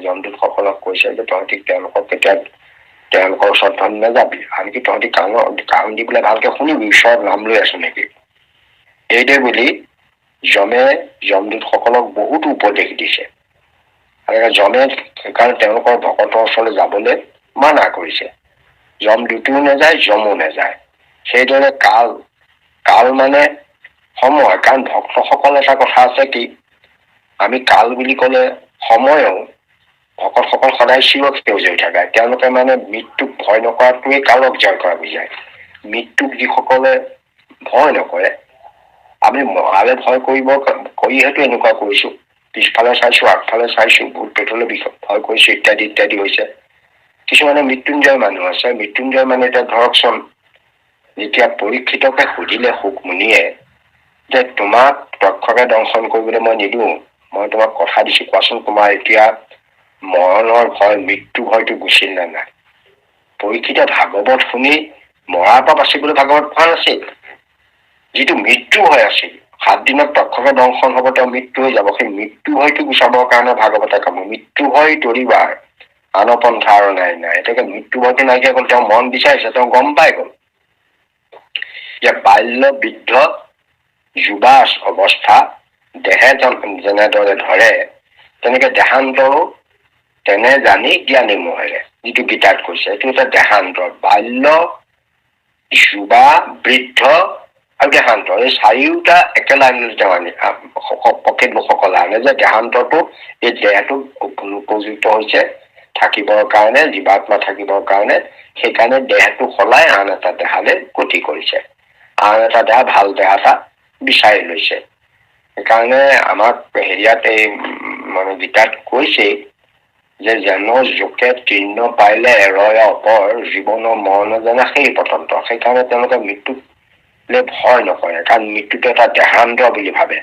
যমদূত সকলক কৈছে যে তহঁতি তেওঁলোকক কেতিয়া তেওঁলোকৰ ওচৰত ধন নাযাবি, আনকি তহঁতি কাৰণ দি পেলাই ভালকে শুনিবি ঈশ্বৰৰ নাম লৈ আছো নেকি, এইদে বুলি যমে যমদূত সকলক বহুত উপদেশ দিছে। আৰু যমে সেইকাৰণে তেওঁলোকৰ ভকতৰ ওচৰলৈ যাবলৈ মানা কৰিছে। যমদূতো নাযায়, যমো নাযায়। সেইদৰে কাল মানে সময়, কাৰণ ভক্তসকল এটা কথা আছে কি, আমি কাল বুলি কলে সময়ও ভকতসকল সদায় চিৰসেউজ হৈ থাকে। তেওঁলোকে মানে মৃত্যুক ভয় নকৰাটোৱে কালক জয় কৰা বুজায়। মৃত্যুক যিসকলে ভয় নকৰে, আমি মৰালে ভয় কৰিহেতো এনেকুৱা কৰিছো, পিছফালে চাইছো, আগফালে চাইছো, ভূত পেটলৈ ভয় কৰিছো ইত্যাদি ইত্যাদি হৈছে। কিছুমানে মৃত্যুঞ্জয় মানুহ আছে। মৃত্যুঞ্জয় মানে এতিয়া ধৰকচোন, যেতিয়া পৰীক্ষিতকে সুধিলে সুকমুনিয়ে যে তোমাক তক্ষকে দংশন কৰিবলৈ মই নিদিওঁ, মই তোমাক কথা দিছো, কোৱাচোন তোমাৰ এতিয়া মৰণৰ ভয়, মৃত্যু ভয়টো গুচিল নে নাই? পৰীক্ষিতে ভাগৱত শুনি মৰাৰ পৰা বাচিবলৈ ভাগৱত পঢ়া নাছিল। যিটো মৃত্যু ভয় আছিল, 7 দিনত তক্ষকে দংশন হব, তেওঁ মৃত্যু হৈ যাব, সেই মৃত্যু ভয়টো গুচাবৰ কাৰণে ভাগৱতে কাম। মৃত্যু ভয় তৰিবাৰ আনপন্থা আৰু নাই নাই। এতিয়া মৃত্যু ভয়টো নাইকিয়া গল, তেওঁ মন বিচাৰিছে, তেওঁ গম পাই গল যে বাল্য বৃদ্ধ যুৱা অৱস্থা দেহে যেনেদৰে ধৰে, তেনেকে দেহান্তৰো তেনে জানি জ্ঞানী মোহেৰে, যিটো গীতাত কৈছে। এইটো এটা দেহান্তৰ, বাল্য, যুৱা, বৃদ্ধ আৰু দেহান্ত, এই চাৰিওটা একে লাইনতে তেওঁ পকেট লোকসকল আনে যে দেহান্তটো এই দেহটো উপযুক্ত হৈছে থাকিবৰ কাৰণে, জীৱাত্মা থাকিবৰ কাৰণে, সেইকাৰণে দেহটো সলাই আন এটা দেহালে গতি কৰিছে, আন এটা দেহা ভাল দেহা এটা বিচাৰি লৈছে। সেইকাৰণে আমাক হেৰিয়াত এই মানে গীতাত কৈছে যে যেন জোকে তৃণ পাইলে এৰয় অপৰ, জীৱনৰ মৰণ যেনে সেই পতন্ত্ৰ। সেইকাৰণে তেওঁলোকে মৃত্যুক ভয় নকৰে, কাৰণ মৃত্যুটো এটা দেহান্ত বুলি ভাবে।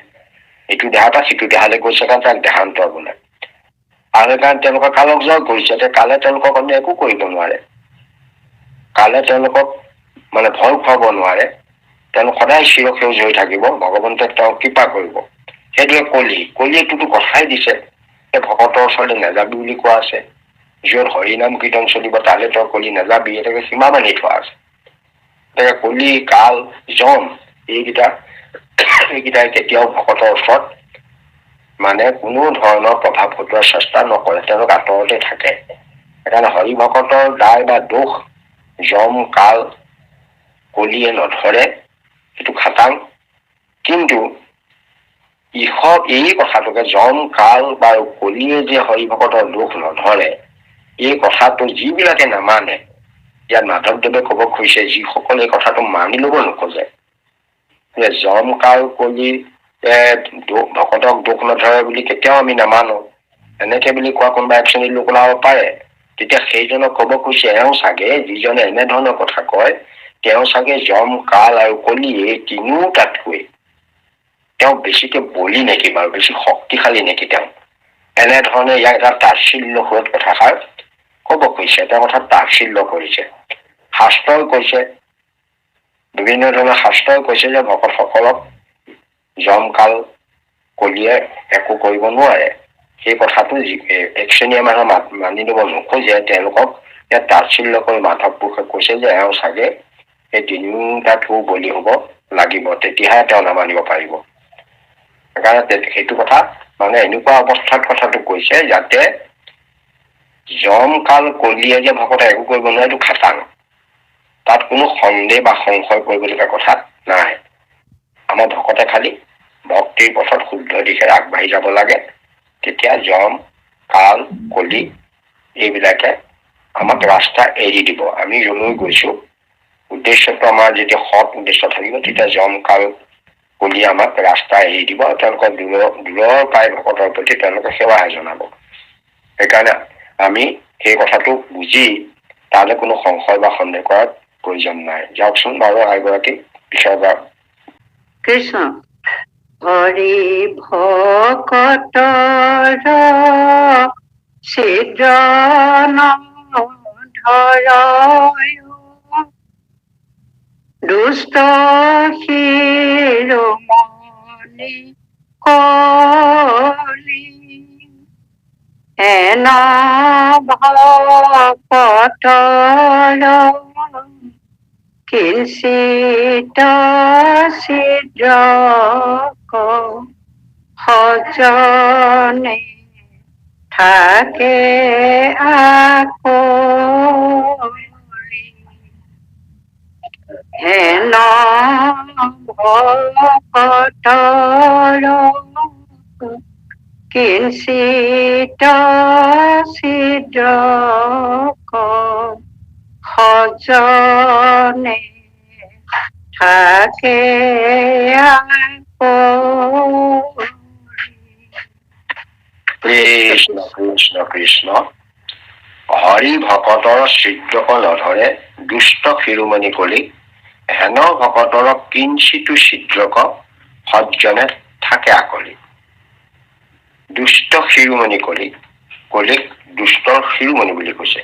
এইটো দেহাটা সিটো দেহালৈ গৈছে কাৰণ তাক দেহান্ত বোলে। আৰু সেইকাৰণে তেওঁলোকে কালক জয় কৰিছে। কালে তেওঁলোকক অন্য একো কৰিব নোৱাৰে, কালে তেওঁলোকক মানে ভয় খুৱাব নোৱাৰে। তেওঁলোক সদায় চিৰসেউজ হৈ থাকিব, ভগৱন্তে তেওঁক কৃপা কৰিব। সেইদৰে কলিয়েটোতো কথাই দিছে, এই ভকতৰ ওচৰলৈ নাযাবি বুলি কোৱা আছে। যত হৰিনাম কীৰ্তন চলিব তালে তই কলি নাযাবি, এনেকে সীমা বান্ধি থোৱা আছে। কলি, কাল, যম এইকেইটাই কেতিয়াও ভকতৰ ওচৰত মানে কোনো ধৰণৰ প্ৰভাৱ ঘটোৱাৰ চেষ্টা নকৰে, তেওঁলোক আঁতৰতে থাকে। সেইকাৰণে হৰি ভকতৰ দায় বা দোষ যম কাল কলিয়ে নধৰে, সেইটো খাটাং। কিন্তু এই কথাটোকে যম কাল বা কলিয়ে যে হৰি ভকতৰ দোষ নধৰে, এই কথাটো যিবিলাকে নামানে, ইয়াত মাধৱদেৱে কব খুজিছে যিসকলে এই কথাটো মানি লব নোখোজে, যে যম কাল কলি ভকতক দুখ নধৰে বুলি কেতিয়াও আমি নামানো। এনেকে বুলি কোৱা কোনোবা এক শ্ৰেণীৰ লোক ওলাব পাৰে। তেতিয়া সেইজনক কব খুজিছে, এওঁ চাগে যিজনে এনেধৰণৰ কথা কয়, তেওঁ চাগে যম, কাল আৰু কলি এই তিনিওটাতকৈ তেওঁ বেছিকে বলি নেকি বাৰু, বেছি শক্তিশালী নেকি তেওঁ? এনেধৰণে ইয়াক এটা তাচ্ছিল্য সুৰত কথাষাৰ কব খুজিছে। তেওঁ কথা তাচ্ছিল্য কৰিছে। শাস্ত্ৰই কৈছে, বিভিন্ন ধৰণৰ শাস্ত্ৰই কৈছে যে ভকতসকলক যম, কাল, কলিয়ে একো কৰিব নোৱাৰে। সেই কথাটো এক শ্ৰেণীয়ে মানুহ মানি লব নোখোজে। তেওঁলোকক ইয়াত তাচ্ছিল্য কৰি মাধৱ পুৰুষে কৈছে যে এওঁ চাগে এই তিনিওটাতও বলি হব লাগিব, তেতিয়াহে তেওঁ নামানিব পাৰিব। সেইকাৰণে সেইটো কথা মানে এনেকুৱা অৱস্থাত কথাটো কৈছে যাতে যম, কাল, কলিয়ে যে ভকতে একো কৰিব নোৱাৰে এইটো খাটাং। তাত কোনো সন্দেহ বা সংশয় কৰিবলগীয়া কথা নাই। আমাৰ ভকতে খালি ভক্তিৰ পথত শুদ্ধ দিশে আগবাঢ়ি যাব লাগে। তেতিয়া যম, কাল, কলি এইবিলাকে আমাক ৰাস্তা এৰি দিব। আমি যলৈ গৈছো উদ্দেশ্যটো আমাৰ যেতিয়া সৎ উদ্দেশ্য থাকিব, তেতিয়া যম, কাল, কলি আমাক ৰাস্তা এৰি দিব। তেওঁলোকক দূৰৰ পাই ভকতৰ প্ৰতি তেওঁলোকে সেৱাহে জনাব। সেইকাৰণে আমি সেই কথাটো বুজি তালৈ কোনো সংশয় বা সন্দেহ কৰাৰ প্ৰয়োজন নাই। যাওকচোন বাৰু এগৰাকী পিছৰ কৃষ্ণ। হৰি ভকতৰ ছিদ্ৰ নধৰয়, দুষ্ট শিৰোমণি কলি, হেন ভকতৰ কিঞ্চিত ছিদ্ৰ সজনে থাকে আকলি, হেন ভকতৰ কিঞ্চিত ছিদ্ৰ সজনে থাকে কৃষ্ণ কৃষ্ণ কৃষ্ণ। হৰি ভকতৰ ছিদ্ৰক নধৰে, দুষ্ট শিৰোমণি কলি, হেন ভকতৰ কিঞ্চিতো ছিদ্ৰক সজ্জনে থাকে আকলি। দুষ্ট শিৰোমণি কলিক দুষ্টৰ শিৰোমণি বুলি কৈছে।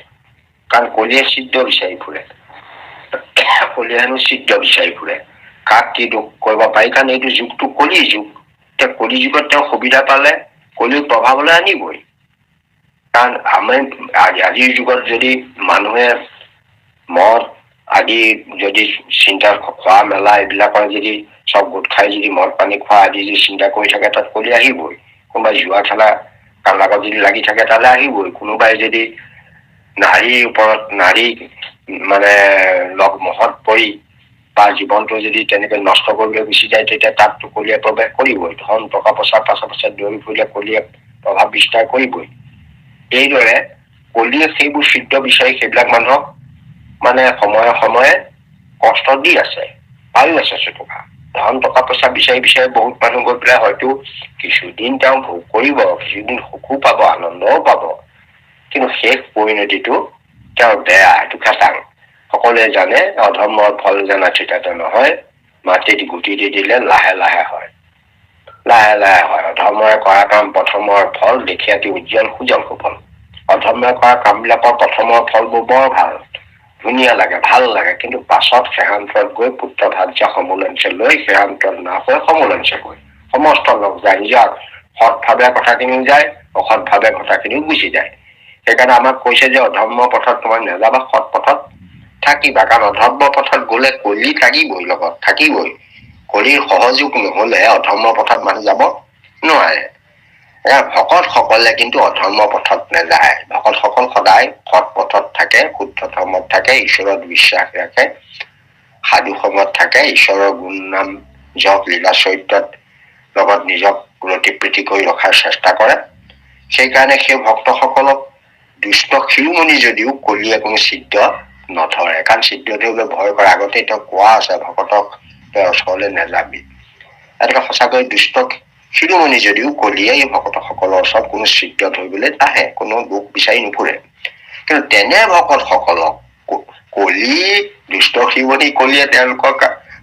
কাৰণ কলিয়ে ছিদ্ৰ বিচাৰি ফুৰে। কলিয়ে হেনো ছিদ্ৰ বিচাৰি ফুৰে। কাক কি দুখ কৰিব পাৰি, কাৰণ এইটো যুগটো কলি যুগ। এতিয়া কলি যুগত তেওঁ সুবিধা পালে কলিৰ প্ৰভাৱলৈ আনিবই। কাৰণ আমি আজিৰ যুগত যদি মানুহে মদ আদি যদি চিন্তা খোৱা মেলা এইবিলাকৰ যদি চব গোট খাই যদি মদ পানী খোৱা আদি যদি চিন্তা কৰি থাকে, তাত কলি আহিবই। কোনোবাই জুৱা খেলা তাৰ লগত যদি লাগি থাকে তালৈ আহিবই। কোনোবাই যদি নাৰীৰ ওপৰত নাৰী মানে মহত পৰি বা জীৱনটো যদি তেনেকে নষ্ট কৰিবলৈ গুচি যায়, তেতিয়া তাততো কলিয়ে প্ৰৱেশ কৰিবই। ধন টকা পইচাৰ পাছে পাছে দৌৰি ফুৰিলে কলিয়ে প্ৰভাৱ বিস্তাৰ কৰিবই। এইদৰে কলিয়ে সেইবোৰ ছিদ্ৰ বিচাৰি সেইবিলাক মানুহক মানে সময়ে সময়ে কষ্ট দি আছে, পায়ো আছে চতুকা। ধন টকা পইচা বিচাৰি বিচাৰি বহুত মানুহ গৈ পেলাই হয়তো কিছুদিন তেওঁ ভোগ কৰিব, কিছুদিন সুখো পাব, আনন্দও পাব, কিন্তু শেষ পৰিণতিটো তেওঁৰ বেয়া। এইটো খাটাং। সকলোৱে জানে অধৰ্মৰ ফল যেন আচিতাতে নহয়, মাটিত গুটি দি দিলে লাহে লাহে হয়। লাহে লাহে হয়। অধৰ্মৰে কৰা কাম প্ৰথমৰ ফল দেখি অতি উজ্জ্বল সুজল সুফল। অধৰ্মৰে কৰা কামবিলাকৰ প্ৰথমৰ ফলবোৰ বৰ ভাল, ধুনীয়া লাগে, ভাল লাগে, কিন্তু পাছত সেহান্তৰত গৈ পুত্ৰ ভাৰ্যা সমোলঞ্চ লৈ সেহান্তৰত নাহৈ সমোলঞ্চ গৈ সমস্ত লগ যায়। নিজৰ সৎভাৱে কথাখিনিও যায়, অসৎভাৱে কথাখিনিও গুচি যায়। সেইকাৰণে আমাক কৈছে যে অধৰ্ম পথত তোমাক নাযাবা, সৎ পথত থাকিবা। কাৰণ অধৰ্ম পথত গলে কলি থাকিবই, লগত থাকিবই। কলিৰ সহযোগ নহলে অধৰ্ম পথত মানুহ যাব নোৱাৰে। ভকত সকলে কিন্তু অধৰ্ম পথত নাযায়। ভকতসকল সদায় সৎ পথত থাকে, শুদ্ধ ধৰ্মত থাকে, ঈশ্বৰৰ বিশ্বাস ৰাখে, সাধু সংগত থাকে, ঈশ্বৰৰ গুণ নাম জপ লীলা চৰিত্ৰত লগত নিজক প্ৰতিপ্ৰীতি কৰি ৰখাৰ চেষ্টা কৰে। সেইকাৰণে সেই ভক্তসকলক দুষ্ট শিৰোমণি যদিও কলিয়ে কোনো ছিদ্ৰ নধৰে। কাৰণ ছিদ্ৰ ধৰিবলৈ ভয় কৰে। আগতে তেওঁ কোৱা আছে ভকতক তেওঁৰ ওচৰলৈ নাযাবি। এনেকৈ সঁচাকৈ দুষ্ট শিৰোমণি যদিও কলিয়ে এই ভকতসকলৰ ওচৰত কোনো ছিদ্ৰ ধৰিবলৈ নাহে, কোনো দুখ বিচাৰি নুফুৰে। কিন্তু তেনে ভকতসকলক কলি দুষ্ট শিৰোমণি কলিয়ে তেওঁলোকক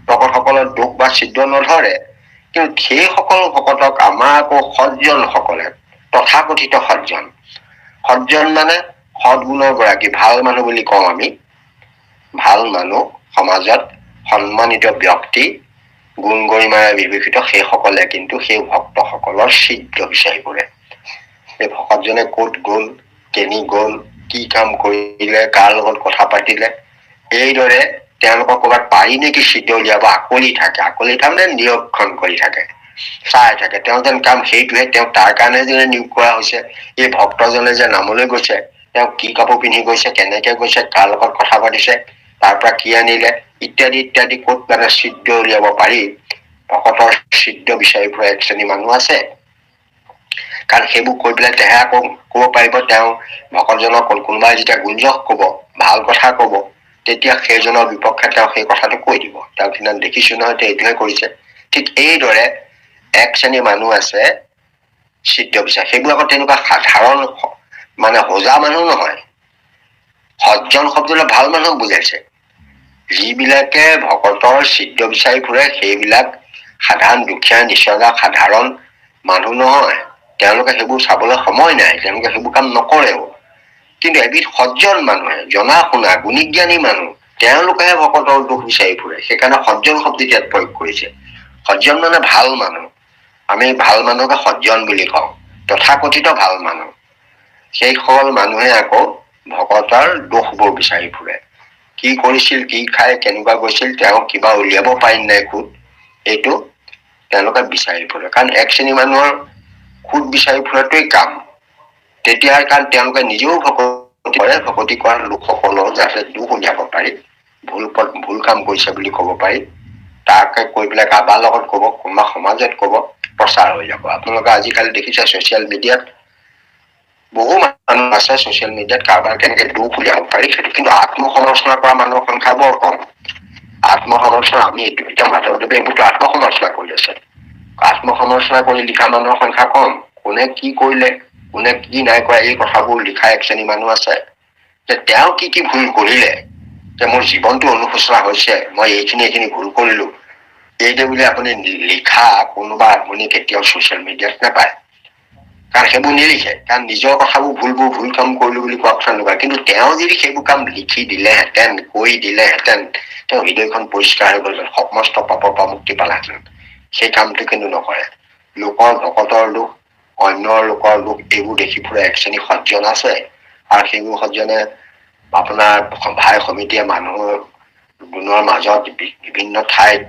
ভকতসকলৰ দুখ বা ছিদ্ৰ নধৰে। কিন্তু সেইসকল ভকতক আমাৰ আকৌ সজ্জনসকলে, তথাকথিত সজ্জন, সজ্জন মানে সদ্গুণৰ গৰাকী, ভাল মানুহ বুলি কওঁ আমি। ভাল মানুহ, সমাজত সন্মানিত ব্যক্তি, গুণ গৰিমাৰে বিভূষিত, সেইসকলে কিন্তু সেই ভক্তসকলৰ ছিদ্ৰ বিচাৰি ফুৰে। এই ভকতজনে ক'ত গ'ল, কেনি গ'ল, কি কাম কৰিলে, কাৰ লগত কথা পাতিলে, এইদৰে তেওঁলোকক ক'ৰবাত পাৰি নেকি ছিদ্ৰ উলিয়াব আকলি থাকে। আকলি তাৰমানে নিৰীক্ষণ কৰি থাকে, চাই থাকে। তেওঁ যেন কাম সেইটোহে, তেওঁ তাৰ কাৰণে যে নিয়োগ কৰা হৈছে। এই ভক্তজনে যে নামলৈ গৈছে, তেওঁ কি কাপোৰ পিন্ধি গৈছে, কেনেকে গৈছে, কাৰ লগত কথা পাতিছে, তাৰ পৰা কি আনিলে, ইত্যাদি ইত্যাদি ক'ত মানে ছিদ্ৰ উলিয়াব পাৰি, ভকতৰ ছিদ্ৰ বিচাৰি ফুৰা এক শ্ৰেণী মানুহ আছে। কাৰণ সেইবোৰ কৈ পেলাই তেহে আকৌ ক'ব পাৰিব, তেওঁ ভকতজনক কোনোবাই যেতিয়া গুঞ্জক ক'ব, ভাল কথা ক'ব, তেতিয়া সেইজনৰ বিপক্ষে তেওঁ সেই কথাটো কৈ দিব, তেওঁ সিদিনা দেখিছো নহয় তেওঁ এইটোহে কৰিছে। ঠিক এইদৰে এক শ্ৰেণী মানুহ আছে ছিদ্ৰ বিচাৰ। সেইবোৰ আকৌ তেনেকুৱা সাধাৰণ মানে হোজা মানুহ নহয়। সজ্জন শব্দলৈ ভাল মানুহক বুজাইছে। যিবিলাকে ভকতৰ ছিদ্ৰ বিচাৰি ফুৰে সেইবিলাক সাধাৰণ দুখীয়া নিচলা সাধাৰণ মানুহ নহয়। তেওঁলোকে সেইবোৰ চাবলৈ সময় নাই, তেওঁলোকে সেইবোৰ কাম নকৰেও। কিন্তু এবিধ সজ্জন মানুহে, জনা শুনা গুণীজ্ঞানী মানুহ, তেওঁলোকেহে ভকতৰ দুখ বিচাৰি ফুৰে। সেইকাৰণে সজ্জন শব্দটো ইয়াত প্ৰয়োগ কৰিছে। সজ্জন মানে ভাল মানুহ। আমি ভাল মানুহকে সজ্জন বুলি কওঁ, তথাকথিত ভাল মানুহ। সেইসকল মানুহে আকৌ ভকতৰ দোষবোৰ বিচাৰি ফুৰে। কি কৰিছিল, কি খাই, কেনেকুৱা গৈছিল, তেওঁ কিবা উলিয়াব পাৰিম নাই খুদ, এইটো তেওঁলোকে বিচাৰি ফুৰে। কাৰণ এক শ্ৰেণী মানুহৰ খুদ বিচাৰি ফুৰাটোৱেই কাম। তেতিয়া কাৰণ তেওঁলোকে নিজেও ভকতি কৰে, ভকতি কৰা লোকসকলৰ যাতে দুখ উলিয়াব পাৰি, ভুল কাম কৰিছে বুলি ক'ব পাৰি, তাকে কৈ পেলাই কাৰোবাৰ লগত ক'ব, কোনোবা সমাজত ক'ব, প্ৰচাৰ হৈ যাব। আপোনালোকে আজিকালি দেখিছে ছচিয়েল মিডিয়াত বহু মানুহ আছে, ছচিয়েল মিডিয়াত কাৰোবাৰ কেনেকে দুখ উলিয়াব পাৰি সেইটো। কিন্তু আত্মসমালোচনা কৰা মানুহৰ সংখ্যা বৰ কম। আত্মসমালোচনা আমি এতিয়া মাধৱদেৱে এইবোৰতো আত্মসমালোচনা কৰি আছে। আত্মসমালোচনা কৰি লিখা মানুহৰ সংখ্যা কম। কোনে কি কৰিলে, কোনে কি নাই কৰা, এই কথাবোৰ লিখা এক শ্ৰেণী মানুহ আছে। যে তেওঁ কি কি ভুল কৰিলে, যে মোৰ জীৱনটো অনুশোচনা হৈছে, মই এইখিনি ভুল কৰিলো, এইটো বুলি আপুনি লিখা কোনোবা আপুনি কেতিয়াও ছচিয়েল মিডিয়াত নাপায়। কাৰণ সেইবোৰ নিলিখে, কাৰণ নিজৰ কথাবোৰ ভুল কাম কৰিলো বুলি কোৱা কথা নকয়। কিন্তু তেওঁ যদি সেইবোৰ কাম লিখি দিলেহেঁতেন, কৰি দিলেহেঁতেন, তেওঁ হৃদয়খন পৰিষ্কাৰ হৈ গ'ল, সমস্ত পাপৰ পৰা মুক্তি পালাহেঁতেন। সেই কামটো কিন্তু নকৰে। লোকৰ ভকতৰ দুখ, অন্যৰ লোকৰ দুখ, এইবোৰ দেখি ফুৰা এক শ্ৰেণী সজ্জন আছে। আৰু সেইবোৰ সজ্জনে আপোনাৰ সভাই সমিতিয়ে মানুহৰ গুণৰ মাজত বিভিন্ন ঠাইত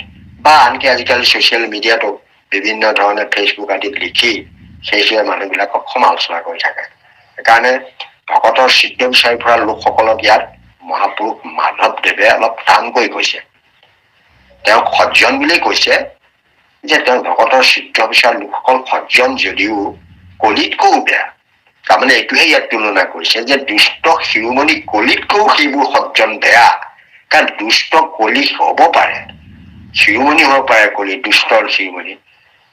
বা আনকি আজিকালি ছচিয়েল মিডিয়াতো বিভিন্ন ধৰণে ফেচবুক আদিত লিখি সেইটোৱে মানুহবিলাকক সমালোচনা কৰি থাকে। সেইকাৰণে ভকতৰ ছিদ্ৰ বিচাৰি ফুৰা লোকসকলক ইয়াত মহাপুৰুষ মাধৱদেৱে অলপ টানকৈ কৈছে। তেওঁ সজ্জন বুলি কৈছে, যে তেওঁ ভকতৰ ছিদ্ৰ বিচাৰ লোকসকল সজ্জন যদিও কলিতকৈও বেয়া। তাৰমানে এইটোহে ইয়াত তুলনা কৰিছে যে দুষ্ট শিৰোমণি কলিতকৈও সেইবোৰ সজ্জন বেয়া। কাৰণ দুষ্ট কলি হব পাৰে, শিৰোমণি হব পাৰে কলি, দুষ্টৰ শিৰোমণি,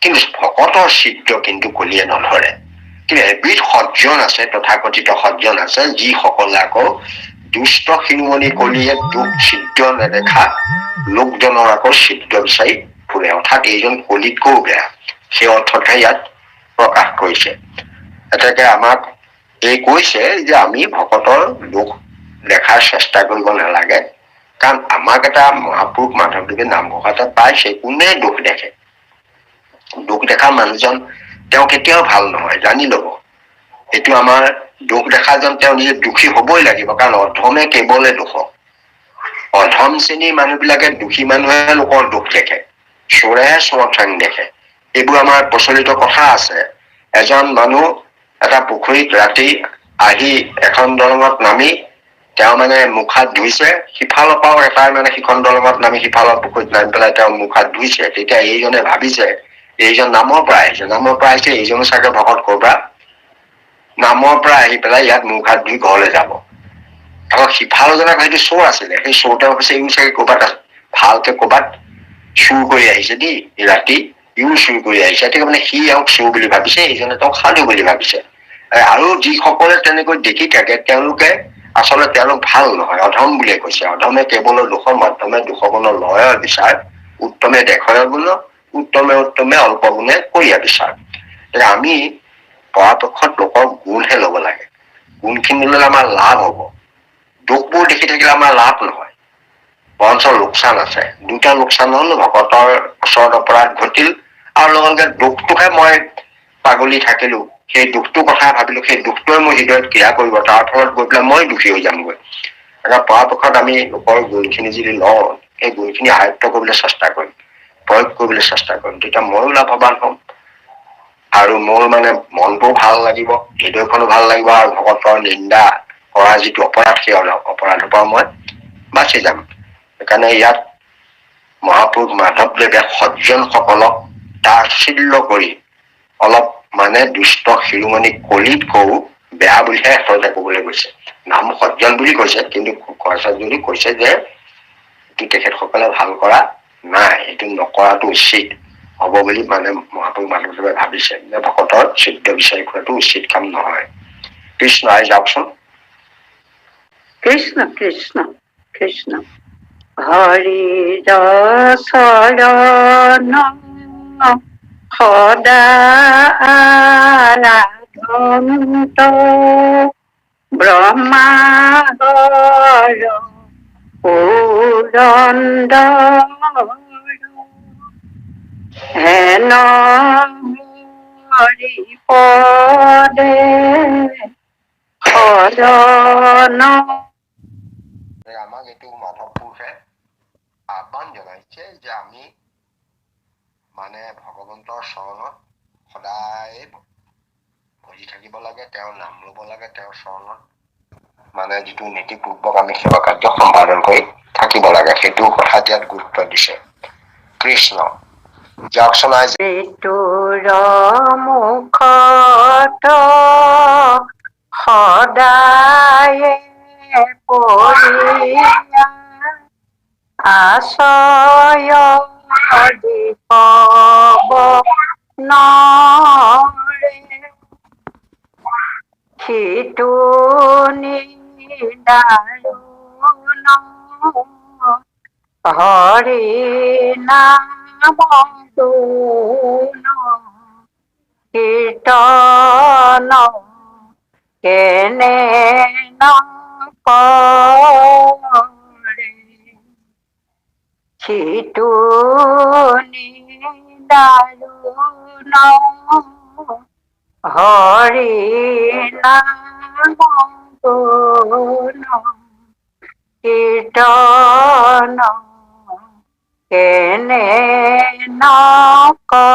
কিন্তু ভকতৰ ছিদ্ৰ কিন্তু কলিয়ে নধৰে। কিন্তু এবিধ সজ্জন আছে, তথাকথিত সজ্জন আছে, যিসকলে আকৌ দুষ্ট শিৰোমণি কলিয়ে দুখ ছিদ্ৰ নেদেখা লোকজনৰ আকৌ ছিদ্ৰ বিচাৰি ফুৰে। অৰ্থাৎ এইজন কলিতকৈও বেয়া, সেই অৰ্থতহে ইয়াত প্ৰকাশ কৰিছে। এতেকে আমাক এই কৈছে যে আমি ভকতৰ দুখ দেখাৰ চেষ্টা কৰিব নালাগে। কাৰণ আমাক এটা মহাপুৰুষ মাধৱদেৱে নামঘোষা এটা পাইছে, কোনে দুখ দেখে। দুখ দেখা মানুহজন তেওঁ কেতিয়াও ভাল নহয়, জানি লব। এইটো আমাৰ দুখ দেখাজন তেওঁ নিজে দুখী হবই লাগিব। কাৰণ অধমে কেৱলে দুখক, অধম শ্ৰেণীৰ মানুহ বিলাকে দুখী মানুহে লোকৰ দুখ দেখে, চোৰেহে চোৰৰ ঠেং দেখে। এইবোৰ আমাৰ প্ৰচলিত কথা আছে। এজন মানুহ এটা পুখুৰীত ৰাতি আহি এখন দলঙত নামি তেওঁ মানে মুখ হাত ধুইছে, সিফালৰ পৰাও এটাই মানে সিখন দলঙত নামি সিফালৰ পুখুৰীত নামি পেলাই তেওঁ মুখ হাত ধুইছে। তেতিয়া এইজনে ভাবিছে এইজন নামৰ পৰা আহিছে, এইজনো চাগে ভকত কৰবা নামৰ পৰা আহি পেলাই ইয়াত মুখ হাত ধুই ঘৰলৈ যাব। আকৌ সিফালজনক হয়তো চোৰ আছিলে, সেই চোৰটোৱে কৈছে এই চাগে কৰবাত ভালকে কৰবাত চুৰ কৰি আহিছে দেই ৰাতি, ইও চুৰ কৰি আহিছে, ঠিক মানে সি এওঁক চুৰ বুলি ভাবিছে, ইজনে তেওঁক সাধু বুলি ভাবিছে। আৰু যিসকলে তেনেকৈ দেখি থাকে তেওঁলোকে আচলতে তেওঁলোক ভাল নহয়, অধম বুলিয়ে কৈছে। অধমে কেৱলৰ দোষৰ মধ্যমে দুখগুণৰ লয়ৰ বিচাৰ, উত্তমে দেশৰ গুণ, উত্তমে অল্প গুণে কৰিয়া বিচাৰ। আমি পৰাপক্ষত লোকৰ গুণহে লব লাগে, গুণখিনি ললে আমাৰ লাভ হব। দুখবোৰ দেখি থাকিলে আমাৰ লাভ নহয়, বৰঞ্চ লোকচান আছে। দুটা লোকচান হল, ভকতৰ ওচৰত অপৰাধ ঘটিল আৰু লগে দুখটোহে মই পাগলী থাকিলো, সেই দুখটোৰ কথা ভাবিলো, সেই দুখটোৱে মোৰ হৃদয়ত ক্ৰিয়া কৰিব, তাৰ ফলত গৈ পেলাই মই দুখী হৈ যামগৈ। পৰাপক্ষত আমি লোকৰ গুণখিনি যদি লওঁ, সেই গুণখিনি আয়ত্ব কৰিবলৈ চেষ্টা কৰিম, প্ৰয়োগ কৰিবলৈ চেষ্টা কৰিম, তেতিয়া ময়ো লাভৱান হম আৰু মোৰ মনটোও ভাল লাগিব, হৃদয়খনো ভাল লাগিব, আৰু ভকতৰ নিন্দা কৰা যিটো অপৰাধ, সেই অপৰাধৰ পৰা মই বাচি যাম। সেইকাৰণে ইয়াত মহাপুৰুষ মাধৱদেৱে সজ্জনসকলক তাচ্ছিল্য কৰি অলপ দুষ্ট শিৰোমণি কলিতকৈও বেয়া বুলিহে আচলতে কবলৈ গৈছে। নাম সজ্জন বুলি কৈছে, কিন্তু যদি কৈছে যে এইটো তেখেতসকলে ভাল কৰা নাই, এইটো নকৰাটো উচিত হব বুলি মহাপুৰুষ মাধৱদেৱে ভাবিছে যে ভকতৰ চিত্ত বিচাৰি ফুৰাটো উচিত কাম নহয়। কৃষ্ণ আই যাওকচোন। কৃষ্ণ কৃষ্ণ কৃষ্ণ। হৰি চৰণ সদা আৰাধন্ত, ব্ৰহ্মাহৰ পুৰন্দৰ, হেন হৰি পদে শৰণ। আমাক এইটো মাধৱ পুৰুষে আহ্বান জনাইছে যে আমি ভগৱন্তৰ চৰণত সদায় ভজি থাকিব লাগে, তেওঁৰ নাম লব লাগে, তেওঁৰ চৰণত যিটো নীতিপূৰ্বক আমি সেৱা কাৰ্য সম্পাদন কৰি থাকিব লাগে, সেইটো কথা ইয়াত গুৰুত্ব দিছে। কৃষ্ণ যাওকচোন। মৃত্যুৰ মুখত সদায় পৰিয়া আশ্ৰয় নৰে, সিটো নিদাৰুণ হৰি নাম গুণ কীৰ্তন কেনে নকৰে, সিটো নিদাৰুণ হৰি নাম গুণ কীৰ্তন কেনে নকৰে।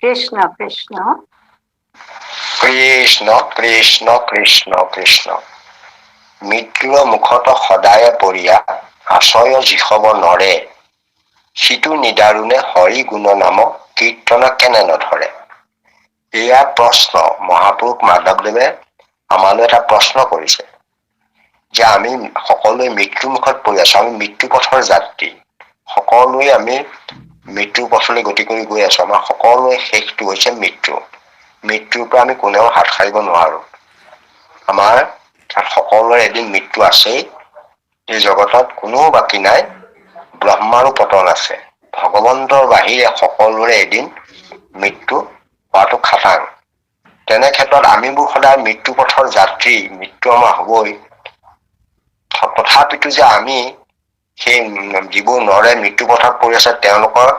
কৃষ্ণ কৃষ্ণ কৃষ্ণ কৃষ্ণ কৃষ্ণ কৃষ্ণ। মৃত্যুৰ মুখত সদায় পৰিয়া আশ্ৰয় যিষব নৰে, সিটো নিদাৰুণে হৰি গুণ নাম কীৰ্তন কেনে নধৰে। এয়া প্ৰশ্ন মহাপুৰুষ মাধৱদেৱে আমালৈ এটা প্ৰশ্ন কৰিছে যে আমি সকলোৱে মৃত্যুৰ মুখত পৰি আছো, আমি মৃত্যু পথৰ যাত্ৰী, সকলোৱে আমি মৃত্যুৰ পথলৈ গতি কৰি গৈ আছো। আমাৰ সকলোৱে শেষটো হৈছে মৃত্যু। মৃত্যুৰ পৰা আমি কোনেও হাত সাৰিব নোৱাৰো। আমাৰ তাত সকলোৰে এদিন মৃত্যু আছেই। এই জগতত কোনো বাকী নাই, ব্ৰহ্মাৰো পতন আছে, ভগৱন্তৰ বাহিৰে সকলোৰে এদিন মৃত্যু হোৱাটো খাটাং। তেনে ক্ষেত্ৰত আমিবোৰ সদায় মৃত্যু পথৰ যাত্ৰী, মৃত্যু আমাৰ হবই। তথাপিতো যে আমি সেই যিবোৰ নৰে মৃত্যু পথত পৰি আছে, তেওঁলোকৰ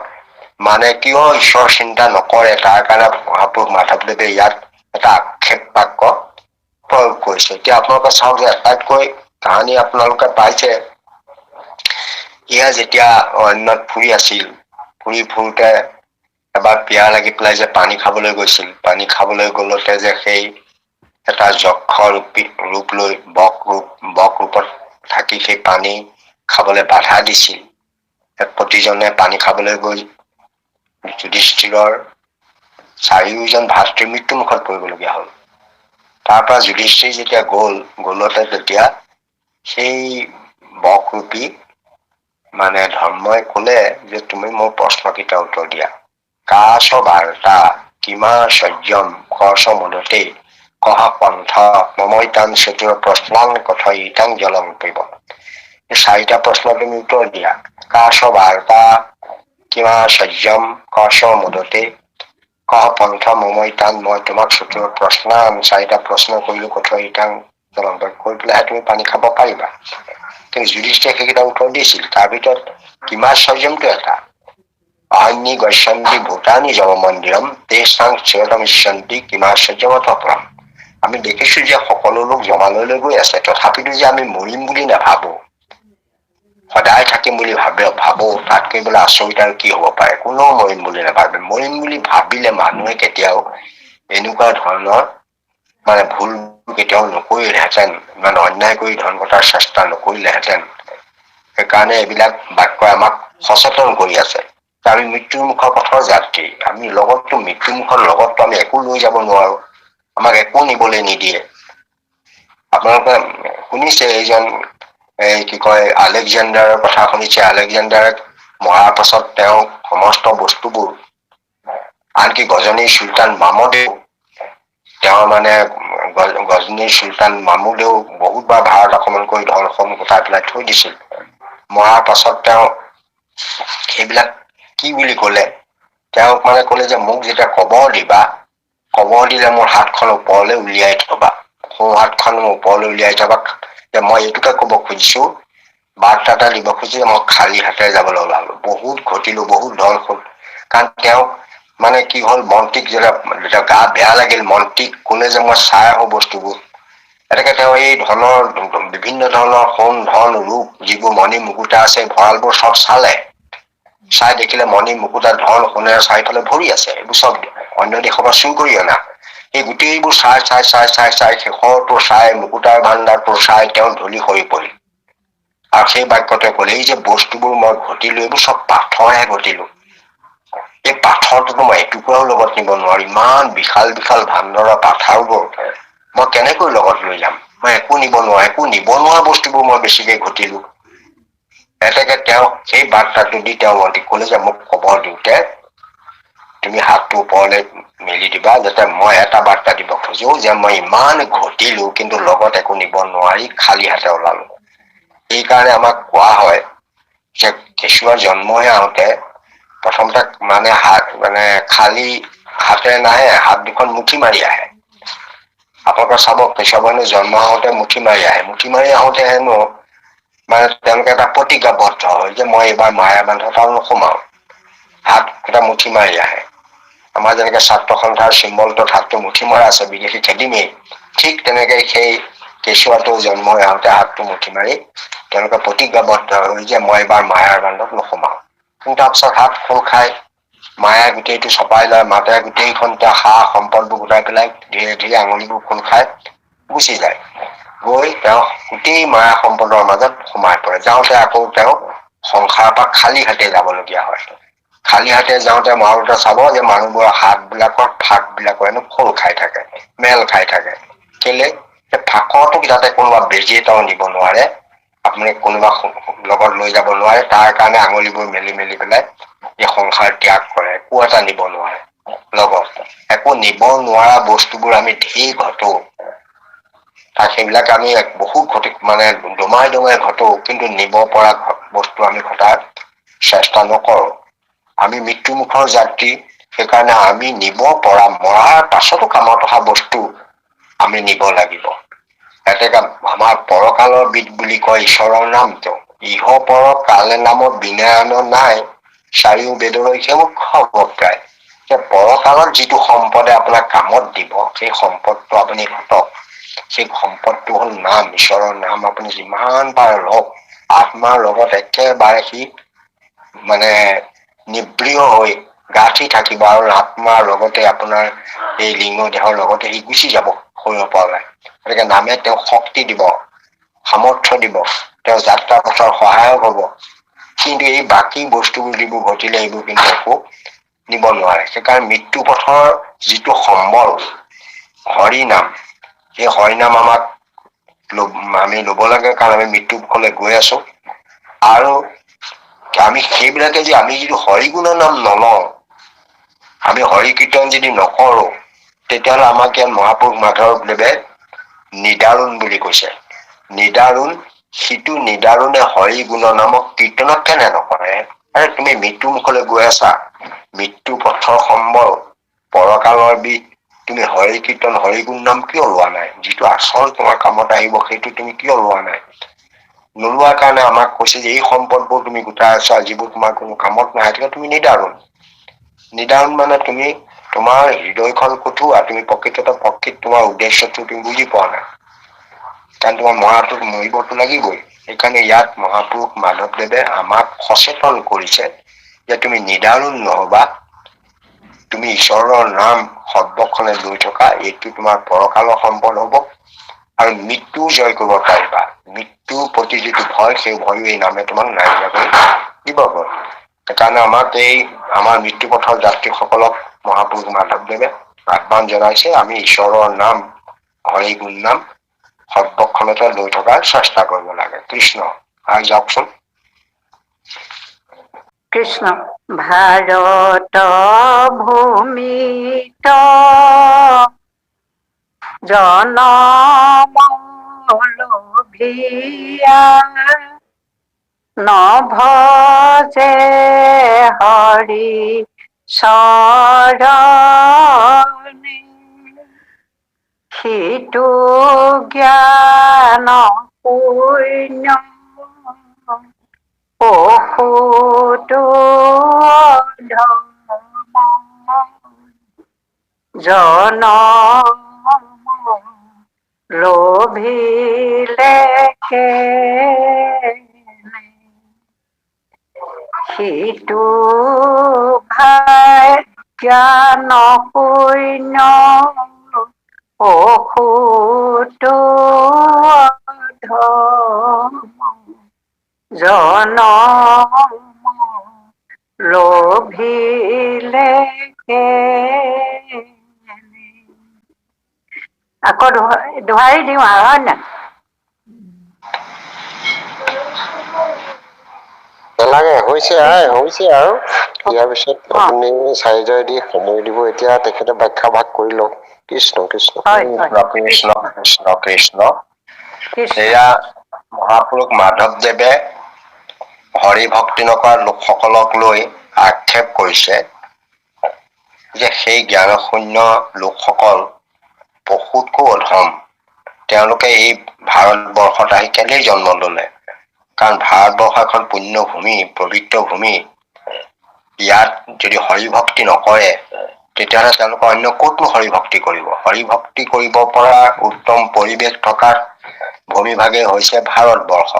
কিয় ঈশ্বৰ চিন্তা নকৰে, তাৰ কাৰণে মহাপুৰুষ মাধৱদেৱে ইয়াত এটা আক্ষেপ বাক্য প্ৰয়োগ কৰিছে। এতিয়া আপোনালোকে চাওক যে আটাইতকৈ কাহানী আপোনালোকে পাইছে, এয়া যেতিয়া অৰণ্যত ফুৰি আছিল, ফুৰি ফুৰোতে এবাৰ পিয়াহ লাগি পেলাই যে পানী খাবলৈ গৈছিল, পানী খাবলৈ গলতে যে সেই এটা যক্ষ ৰূপ লৈ বক ৰূপত থাকি সেই পানী খাবলৈ বাধা দিছিল। প্ৰতিজনে পানী খাবলৈ গৈ যুধিষ্ঠিৰৰ চাৰিওজন ভাতৃ মৃত্যু মুখত পৰিবলগীয়া হল। তাৰ পৰা যুধিষ্ঠিৰ যেতিয়া গলতে তেতিয়া সেই বকৰূপী মানে ধৰ্মই ক'লে যে তুমি মোৰ প্ৰশ্নকেইটা উত্তৰ দিয়া। কাশ বাৰ্তা কিমা সত্যম কশ মুদতে কহ পন্থ মমৈতান চতুৰ প্ৰশ্নাং কথয়িতাং জলং পিব। এই 4টা প্ৰশ্ন তুমি উত্তৰ দিয়া। কাশ বাৰ্তা কিমা সত্যম কশ মুদতে কহ পন্থ মমৈতান, মই তোমাক চতুৰ প্ৰশ্ন 4টা প্ৰশ্ন কৰিলো কথয়িতাং জলং পিব, কৈ পেলাই তুমি পানী খাব পাৰিবা। কিন্তু যুধিষ্ঠিৰে সেইকেইটা উত্তৰ দিছিল। তাৰ ভিতৰত কিমা সত্যমটো এটা, অন্যি গচ্ছন্তি ভূতানি জম মন্দিৰম তেষাং চিৰতমিষ্যন্তি কিমা সত্যমত পৰম। আমি দেখিছো যে সকলো লোক জমালয়লৈ গৈ আছে, তথাপিতো যে আমি মৰিম বুলি নাভাবো, সদায় থাকিম বুলি ভাবো, তাতকৈ বোলে আচৰিত আৰু কি হব পাৰে। কোনেও মৰিম বুলি নাভাবে। মৰিম বুলি ভাবিলে মানুহে কেতিয়াও এনেকুৱা ধৰণৰ মানে ভুল কেতিয়াও নকৰিলেহেঁতেন, ইমান অন্যায় কৰি ধন ঘটাৰ চেষ্টা নকৰিলেহেঁতেন। সেইকাৰণে এইবিলাক বাক্যই আমাক সচেতন কৰি আছে। আমি মৃত্যুৰ মুখৰ পথৰ যাত্ৰী, আমি লগততো মৃত্যুৰ মুখৰ লগততো আমি একো লৈ যাব নোৱাৰো, আমাক একো নিবলৈ নিদিয়ে। আপোনালোকে শুনিছে এইজন কি কয় আলেকজেণ্ডাৰৰ কথা শুনিছে। আলেকজেণ্ডাৰে মৰাৰ পাছত তেওঁ সমস্ত বস্তুবোৰ, আনকি গজনীৰ চুলতান মামদেও, তেওঁ মানে গজনীৰ চুলতান মামুদেও বহুতবাৰ ভাৰত আক্ৰমণ কৰি ধন গোটাই পেলাই থৈ দিছিল। মৰাৰ পাছত তেওঁ সেইবিলাক কি বুলি কলে, তেওঁক মানে কলে যে মোক যেতিয়া কবৰ দিবা, কবৰ দিলে মোৰ হাতখন ওপৰলৈ উলিয়াই থবা, সোঁ হাতখন ওপৰলৈ উলিয়াই থবা। যে মই এইটোকে কব খুজিছো, বাৰ্তা এটা দিব খুজিছো যে মই খালী হাতেৰে যাবলৈ ওলালো, বহুত ঘটিলো, বহুত ধন হ'ল। কাৰণ তেওঁক মানে কি হ'ল, মন্ত্ৰীক যেতিয়া গা বেয়া লাগিল, মন্ত্ৰীক কলে যে মই চাই আহো বস্তুবোৰ। এনেকে তেওঁ এই ধনৰ বিভিন্ন ধৰণৰ সোণ ধন ৰূপ যিবোৰ মণি মুকুতা আছে ভঁৰালবোৰ চব চালে। চাই দেখিলে মণি মুকুতা ধন সোণেৰে চাৰিওফালে ভৰি আছে, এইবোৰ চব অন্য দেশৰ পৰা চুৰ কৰি অনা। এই গোটেইবোৰ চাই শেষৰটো চাই, মুকুতাৰ ভাণ্ডাৰটো চাই তেওঁ ধনী হৈ পৰিল। আৰু সেই বাক্যতে কলে, এই যে বস্তুবোৰ মই ঘটিলো এইবোৰ চব পাথৰহে ঘটিলো, এই পাথৰটোতো মই এটুকুৰাও লগত নিব নোৱাৰো, ইমান বিশাল বিশাল ভাণ্ডাৰৰ পাথৰবোৰ মই কেনেকৈ লগত লৈ যাম, মই একো নিব নোৱাৰো, একো নিব নোৱাৰা বস্তুবোৰ মই বেছিকে ঘটিলো। এতেকে তেওঁ সেই বাৰ্তাটো দি তেওঁ মন্ত্ৰীক কলে যে মোক খবৰ দিওঁতে তুমি হাতটো ওপৰলৈ মেলি দিবা, যাতে মই এটা বাৰ্তা দিব খোজো যে মই ইমান ঘটিলো কিন্তু লগত একো নিব নোৱাৰি খালী হাতে ওলালো। সেইকাৰণে আমাক কোৱা হয় যে কেঁচুৱাৰ জন্ম হৈ আহোতে প্ৰথমতে মানে খালী হাতেৰে নাহে, হাত দুখন মুঠি মাৰি আহে। আপোনালোকে চাব, কেঁচুৱা জন্ম হওঁতে মুঠি মাৰি আহে, মুঠি মাৰি আহোতে হেনো মানে তেওঁলোকে এটা প্ৰতিজ্ঞাবদ্ধ হয় যে মই এইবাৰ মায়াৰ বান্ধত আৰু নোসোমাও, হাত এটা মুঠি মাৰি আহে। আমাৰ যেনেকে ছাত্ৰ সন্থাৰ চিম্বলটোত হাতটো মুঠি মৰা আছে, বিদেশী খেদিমেই, ঠিক তেনেকে সেই কেঁচুৱাটো জন্ম হৈ আহোতে হাতটো মুঠি মাৰি তেওঁলোকে প্ৰতিজ্ঞাবদ্ধ হয় যে মই এইবাৰ মায়াৰ বান্ধত নোসোমাও। কিন্তু তাৰপিছত হাত খোল খাই মায়ে গোটেইটো চপাই লয়, মাতে গোটেইখন সা সম্পদবোৰ গোটাই পেলাই ধীৰে ধীৰে আঙুলিবোৰ খোল খাই গুচি যায়, গৈ তেওঁ গোটেই মায়া সম্পদৰ মাজত সোমাই পৰে। যাওঁতে আকৌ তেওঁ সংসাৰৰ পৰা খালী হাতে যাবলগীয়া হয়। খালী হাতে যাওঁতে মাৰোতে চাব যে মানুহবোৰৰ হাত বিলাকৰ ফাক বিলাকৰ হেনো খোল খাই থাকে, মেল খাই থাকে। কেলে? ফাকৰটো যাতে কোনোবা বেজি এটাও নিব নোৱাৰে, আপুনি কোনোবা লগত লৈ যাব নোৱাৰে, তাৰ কাৰণে আঙুলিবোৰ মেলি মেলি পেলাই এই সংসাৰ ত্যাগ কৰে, একো এটা নিব নোৱাৰে। লগত একো নিব নোৱাৰা বস্তুবোৰ আমি ধেৰ ঘটো, আৰু সেইবিলাক আমি বহুত মানে দমাই দমাই ঘটো, কিন্তু নিব পৰা বস্তু আমি ঘটাৰ চেষ্টা নকৰো। আমি মৃত্যুমুখৰ যাত্ৰী, সেইকাৰণে আমি নিব পৰা, মৰাৰ পাছতো কামত অহা বস্তু আমি নিব লাগিব। এতেকে আমাৰ পৰকালৰ বিদ বুলি কয় ঈশ্বৰৰ নামটো, ইহ পৰ কালে নামত বিনায়ন নাই, চাৰিও বেদলৈ মুখ্য অভিপ্ৰায়। যে পৰকালত যিটো সম্পদে আপোনাক কামত দিব, সেই সম্পদটো আপুনি ঘটক। সেই সম্পদটো হ'ল নাম, ঈশ্বৰৰ নাম আপুনি যিমান পাৰে লওক, আত্মাৰ লগত একেবাৰে সি মানে নিবৃয় হৈ গাঁঠি থাকিব, আৰু আত্মাৰ লগতে আপোনাৰ এই লিংগ দেহৰ লগতে সি গুচি যাব শৰীৰৰ পৰা ওলাই। গতিকে নামে তেওঁক শক্তি দিব, সামৰ্থ্য দিব, তেওঁ যাত্ৰা পথৰ সহায়ক হব। কিন্তু এই বাকী বস্তুবোৰ যিবোৰ ঘটিলে এইবোৰ কিন্তু একো নিব নোৱাৰে। সেইকাৰণে মৃত্যু পথৰ যিটো সম্বল হৰি নাম, সেই হৰিনাম আমাক আমি লব লাগে, কাৰণ আমি মৃত্যু মুখলৈ গৈ আছো। আৰু আমি সেইবিলাকে যে আমি যদি হৰিগুণৰ নাম নলওঁ, আমি হৰি কীৰ্তন যদি নকৰো, তেতিয়াহ'লে আমাক ইয়াত মহাপুৰুষ মাধৱদেৱে নিদাৰুণ বুলি কৈছে। নিদাৰুণ, সিটো নিদাৰুণে হৰি গুণ নামক কীৰ্তনক কেনে নকৰে? আৰে তুমি মৃত্যু মুখলৈ গৈ আছা, মৃত্যু পথৰ সম্বল, পৰকালৰ বিধ, তুমি হৰি কীৰ্তন হৰি গুণ নাম কিয় লোৱা নাই? যিটো আচল তোমাৰ কামত আহিব সেইটো তুমি কিয় লোৱা নাই? নোলোৱাৰ কাৰণে আমাক কৈছে যে এই সম্পদবোৰ তুমি গোটাই আছা, যিবোৰ তোমাৰ কোনো কামত নাহে, তেতিয়া তুমি নিদাৰুণ। নিদাৰুণ মানে তুমি তোমাৰ হৃদয়খন কঠোৱা, তুমি প্ৰকৃত তোমাৰ উদ্দেশ্যটো তুমি বুজি পোৱা নাই। কাৰণ তোমাৰ মৰাটোক মৰিবতো লাগিবই। সেইকাৰণে ইয়াত মহাপুৰুষ মাধৱদেৱে আমাক সচেতন কৰিছে যে তুমি নিদাৰুণ নহবা, তুমি ঈশ্বৰৰ নাম সৰ্বক্ষণে লৈ থকা, এইটো তোমাৰ পৰকালৰ সম্পদ হব আৰু মৃত্যু জয় কৰিব পাৰিবা। মৃত্যুৰ প্ৰতি যিটো ভয়, সেই ভয়ো এই নামে তোমাক নাইকিয়া কৰি দিবগৈ। সেইকাৰণে আমাক আমাৰ মৃত্যু পথৰ যাত্ৰীসকলক মহাপুৰুষ মাধৱদেৱে আহ্বান জনাইছে, আমি ঈশ্বৰৰ নাম হৰি গুণ নাম সৰ্বক্ষণতে লৈ থকাৰ চেষ্টা কৰিব লাগে। কৃষ্ণ। আৰু যাওকচোন। কৃষ্ণ। ভাৰত ভূমিত জনম লোভিয়া নভজে হৰি চৰণে, সিটো জ্ঞান শূন্য পশুটো অধম, জনম লোভিলে কেনে, সিটো ভাই জ্ঞান শূন্য পশুটো অধম, জনম লোভিলে কেনে। আকৌ দোহাৰি দিওঁ আৰু হয় নাই? নালাগে, হৈছে আৰু ইয়াৰ পিছত আপুনি চাৰিজয় দি সময় দিব। এতিয়া তেখেতে ব্যাখ্যা ভাগ কৰি লওক। কৃষ্ণ কৃষ্ণ। কৃষ্ণ কৃষ্ণ কৃষ্ণ। এয়া মহাপুৰুষ মাধৱদেৱে হৰি ভক্তি নকৰা লোকসকলক লৈ আক্ষেপ কৰিছে যে সেই জ্ঞানশূন্য লোকসকল পশুতকৈ অধম। তেওঁলোকে এই ভাৰতবৰ্ষত আহি কেলেই জন্ম ললে? কাৰণ ভাৰতবৰ্ষ এখন পুণ্য ভূমি, পবিত্ৰ ভূমি। ইয়াত যদি হৰি ভক্তি নকৰে, তেতিয়াহ'লে তেওঁলোকে অন্য ক'তনো হৰি ভক্তি কৰিব? হৰি ভক্তি কৰিব পৰা উত্তম পৰিৱেশ থকা ভূমিভাগেই হৈছে ভাৰতবৰ্ষ।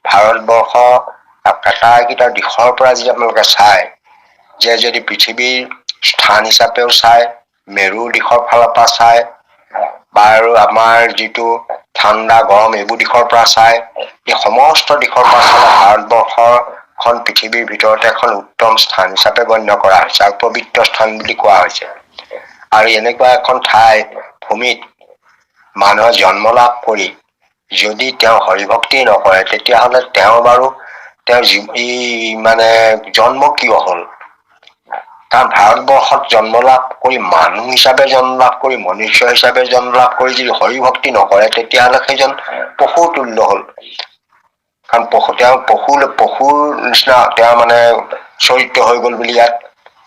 ভাৰতবৰ্ষ আটাইকেইটা দিশৰ পৰা যদি আপোনালোকে চায়, যে যদি পৃথিৱীৰ স্থান হিচাপেও চায়, মেৰুৰ দিশৰ ফালৰ পৰা চায়, বা আৰু আমাৰ যিটো ঠাণ্ডা গৰম এইবোৰ দিশৰ পৰা চায়, এই সমস্ত দিশৰ পৰা চালে ভাৰতবৰ্ষখন পৃথিৱীৰ ভিতৰতে এখন উত্তম স্থান হিচাপে গণ্য কৰা হৈছে আৰু পবিত্ৰ স্থান বুলি কোৱা হৈছে। আৰু এনেকুৱা এখন ঠাই ভূমিত মানুহে জন্ম লাভ কৰি যদি তেওঁ হৰি ভক্তি নকৰে, তেতিয়াহ'লে তেওঁ বাৰু তেওঁৰ জন্ম কিয় হল? কাৰণ ভাৰতবৰ্ষত জন্ম লাভ কৰি, মানুহ হিচাপে জন্ম লাভ কৰি, মনুষ্য হিচাপে জন্ম লাভ কৰি যদি হৰি ভক্তি নকৰে, তেতিয়াহ'লে সেইজন পশুৰ তুল্য হল। কাৰণ পশুৰ নিচিনা তেওঁ চৰিত্ৰ হৈ গল বুলি ইয়াত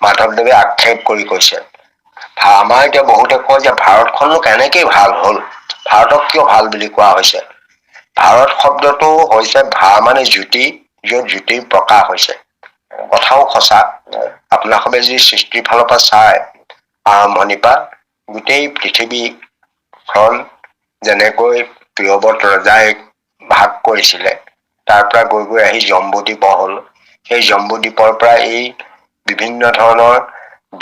মাধৱদেৱে আক্ষেপ কৰি কৈছে। আমাৰ এতিয়া বহুতে কয় যে ভাৰতখননো কেনেকেই ভাল হল? ভাৰতক কিয় ভাল বুলি কোৱা হৈছে? ভাৰত শব্দটো হৈছে মানে জ্যোতি, যত জ্যোতিৰ প্ৰকাশ হৈছে। কথাও সঁচা। আপোনাৰ সবে যি সৃষ্টিৰ ফালৰ পৰা চায়, আৰম্ভণিৰ পৰা গোটেই পৃথিৱীখন যেনেকৈ প্ৰিয়ৱত ৰজাই ভাগ কৰিছিলে, তাৰ পৰা গৈ গৈ আহি জম্বুদ্বীপ হল। সেই জম্বুদ্বীপৰ পৰা এই বিভিন্ন ধৰণৰ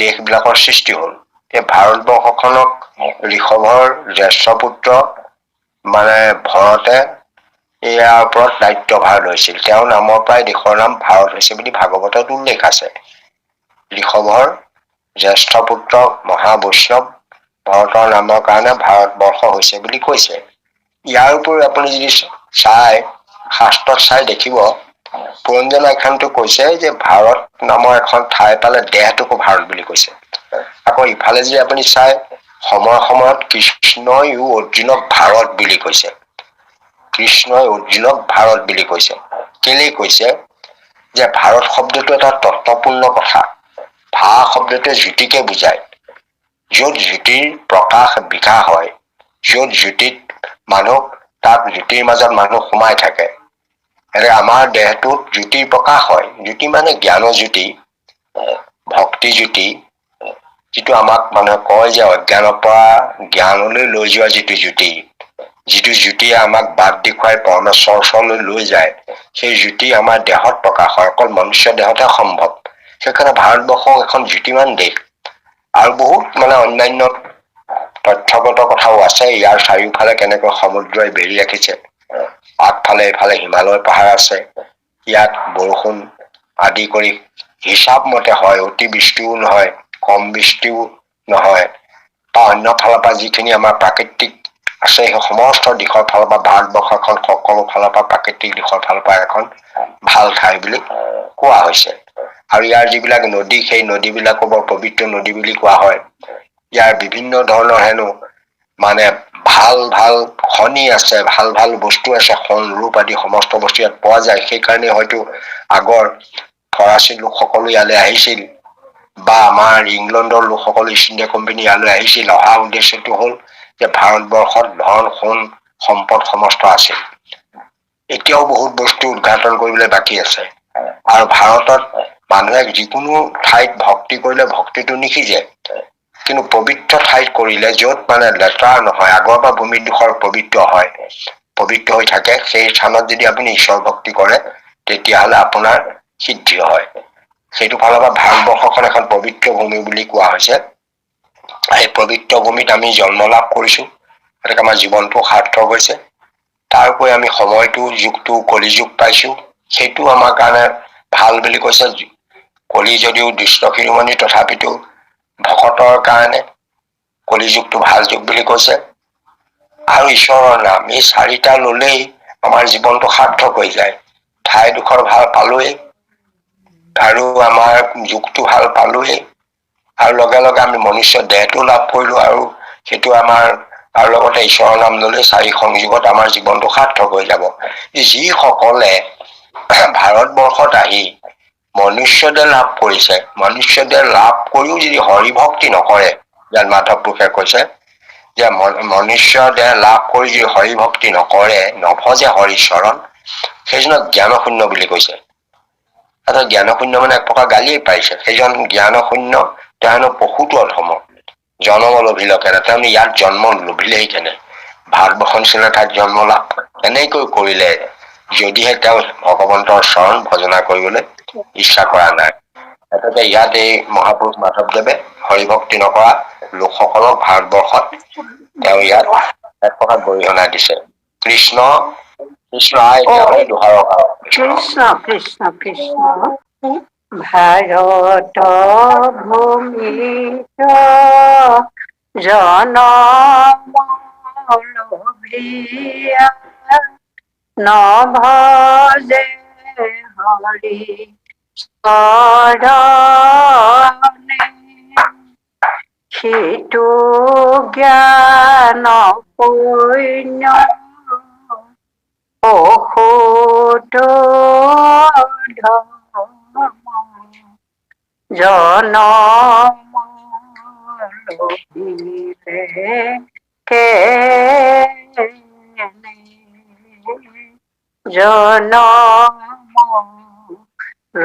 দেশবিলাকৰ সৃষ্টি হল। এই ভাৰতবৰ্ষখনক ঋষভৰ জ্যেষ্ঠ পুত্ৰ ভৰতে ইয়াৰ ওপৰত দায়িত্বভাৰ লৈছিল। তেওঁৰ নামৰ পৰাই দেশৰ নাম ভাৰত হৈছে বুলি ভাগৱতত উল্লেখ আছে। ঋষভৰ জ্যেষ্ঠ পুত্ৰ মহাবৈষ্ণৱ ভৰতৰ নামৰ কাৰণে ভাৰতবৰ্ষ হৈছে বুলি কৈছে। ইয়াৰ উপৰি আপুনি যদি চাই, শাস্ত্ৰত চাই দেখিব পুৰঞ্জনা আখ্যানটো কৈছে যে ভাৰত নামৰ এখন ঠাই পালে দেহটোকো ভাৰত বুলি কৈছে। আকৌ ইফালে যদি আপুনি চাই সময়ত কৃষ্ণইও অৰ্জুনক ভাৰত বুলি কৈছে। কৃষ্ণই অৰ্জুনক ভাৰত বুলি কৈছে। কেলেই কৈছে যে ভাৰত শব্দটো এটা তত্বপূৰ্ণ কথা। ভা শব্দটোৱে জ্যোতিকে বুজায়। য'ত জ্যোতিৰ প্ৰকাশ বিকাশ হয়, য'ত জ্যোতিত মানুহ, তাত জ্যোতিৰ মাজত মানুহ সোমাই থাকে। আমাৰ দেহটোত জ্যোতিৰ প্ৰকাশ হয়। জ্যোতি মানে জ্ঞানৰ জ্যোতি, ভক্তি জ্যোতি, যিটো আমাক মানুহে কয় যে অজ্ঞানৰ পৰা জ্ঞানলৈ লৈ যোৱা যিটো জ্যোতি, যিটো জ্যোতিয়ে আমাক বাট দেখুৱাই পৰমেশ্বৰৰ ওচৰলৈ লৈ যায়, সেই জ্যোতি আমাৰ দেহত প্ৰকাশ হয়। অকল মনুষ্য দেহতে সম্ভৱ। সেইকাৰণে ভাৰতবৰ্ষ এখন জ্যোতিমান দেশ। আৰু বহুত অন্যান্য তথ্যগত কথাও আছে। ইয়াৰ চাৰিওফালে কেনেকৈ সমুদ্ৰই বেৰি ৰাখিছে। আগফালে এইফালে হিমালয় পাহাৰ আছে। ইয়াত বৰষুণ আদি কৰি হিচাপ মতে হয়। অতি বৃষ্টিও নহয়, কম বৃষ্টিও নহয়। বা অন্য ফালৰ পৰা যিখিনি আমাৰ প্ৰাকৃতিক আছে, সেই সমস্ত দিশৰ ফালৰ পৰা ভাৰতবৰ্ষখন সকলো ফালৰ পৰা প্ৰাকৃতিক দিশৰ ফালৰ পৰা এখন ভাল ঠাই বুলি কোৱা হৈছে। আৰু ইয়াৰ যিবিলাক নদী, সেই নদীবিলাকো বৰ পবিত্ৰ নদী বুলি কোৱা হয়। ইয়াৰ বিভিন্ন ধৰণৰ হেনো ভাল ভাল খনি আছে, ভাল ভাল বস্তু আছে, সোণ ৰূপ আদি সমস্ত বস্তু ইয়াত পোৱা যায়। সেইকাৰণে হয়তো আগৰ ফৰাচী লোকসকলো ইয়ালৈ আহিছিল, বা আমাৰ ইংলেণ্ডৰ লোকসকলো ইষ্ট ইণ্ডিয়া কোম্পানী ইয়ালৈ আহিছিল। অহা উদ্দেশ্যটো হল যে ভাৰতবৰ্ষত ধন, সোণ, সম্পদ সমস্ত আছে। এতিয়াও বহুত বস্তু উদঘাটন কৰিবলৈ বাকী আছে। আৰু ভাৰতত মানুহে যিকোনো ঠাইত ভক্তি কৰিলে ভক্তিটো নিসিজে। কিন্তু পবিত্ৰ ঠাইত কৰিলে, য'ত লেতেৰা নহয়, আগৰ পৰা ভূমিডোখৰ পবিত্ৰ হয়, পবিত্ৰ হৈ থাকে, সেই স্থানত যদি আপুনি ঈশ্বৰ ভক্তি কৰে, তেতিয়াহলে আপোনাৰ সিদ্ধি হয়। সেইটো ফালৰ পৰা ভাৰতবৰ্ষখন এখন পবিত্ৰ ভূমি বুলি কোৱা হৈছে। সেই পবিত্ৰ ভূমিত আমি জন্ম লাভ কৰিছো, গতিকে আমাৰ জীৱনটো সাৰ্থক হৈছে। তাৰ উপৰি আমি সময়টো, যুগটো, কলি যুগ পাইছো, সেইটো আমাৰ কাৰণে ভাল বুলি কৈছে। কলি যদিও দুষ্ট শিৰোমণি, তথাপিতো ভকতৰ কাৰণে কলি যুগটো ভাল যুগ বুলি কৈছে। আৰু ঈশ্বৰৰ নাম, এই চাৰিটা ললেই আমাৰ জীৱনটো সাৰ্থক হৈ যায়। ঠাইডোখৰ ভাল পালোৱেই, আৰু আমাৰ যুগটো ভাল পালোৱেই, আৰু লগে লগে আমি মনুষ্য দেহটো লাভ কৰিলো, আৰু সেইটো আমাৰ, আৰু লগতে ঈশ্বৰৰ নাম ললে চাৰি সংযোগত আমাৰ জীৱনটো সাৰ্থক হৈ যাব। যিসকলে ভাৰতবৰ্ষত আহি মনুষ্য দেহ লাভ কৰিছে, মনুষ্য দেহ লাভ কৰিও যদি হৰি ভক্তি নকৰে, যেন মাধৱ পুৰুষে কৈছে যে মনুষ্য দেহ লাভ কৰি যদি হৰি ভক্তি নকৰে, নভজে হৰি চৰণ, সেইজনক জ্ঞান শূন্য বুলি কৈছে। জ্ঞান শূন্য মানে এক প্ৰকাৰ গালিয়ে পাইছে। সেইজন জ্ঞান শূন্য, তেওঁ হেনো পশুটো অধম, জনম লভিল কেনে, তেওঁ ইয়াত জন্ম লভিলেই কেনে, ভাৰতবৰ্ষ নিচিনা ঠাইত জন্ম লাভ এনেকৈ কৰিলে, যদিহে তেওঁ ভগৱন্তৰ চৰণ ভজনা কৰিবলৈ ইচ্ছা কৰা নাই। গতিকে ইয়াত এই মহাপুৰুষ মাধৱদেৱে হৰি ভক্তি নকৰা লোকসকলক ভাৰতবৰ্ষত তেওঁ ইয়াত এক প্ৰকাৰ গৰিহণা দিছে। কৃষ্ণ কৃষ্ণ এতিয়া মানে দুহাৰৰ কাল। কৃষ্ণ কৃষ্ণ কৃষ্ণ। ভাৰত ভূমিত জনম লভিয়া নভজে হৰি চৰণে, সিটো জ্ঞান শূন্য অসুতো ধৰ্ম জনম লভিলে কেনে, জনম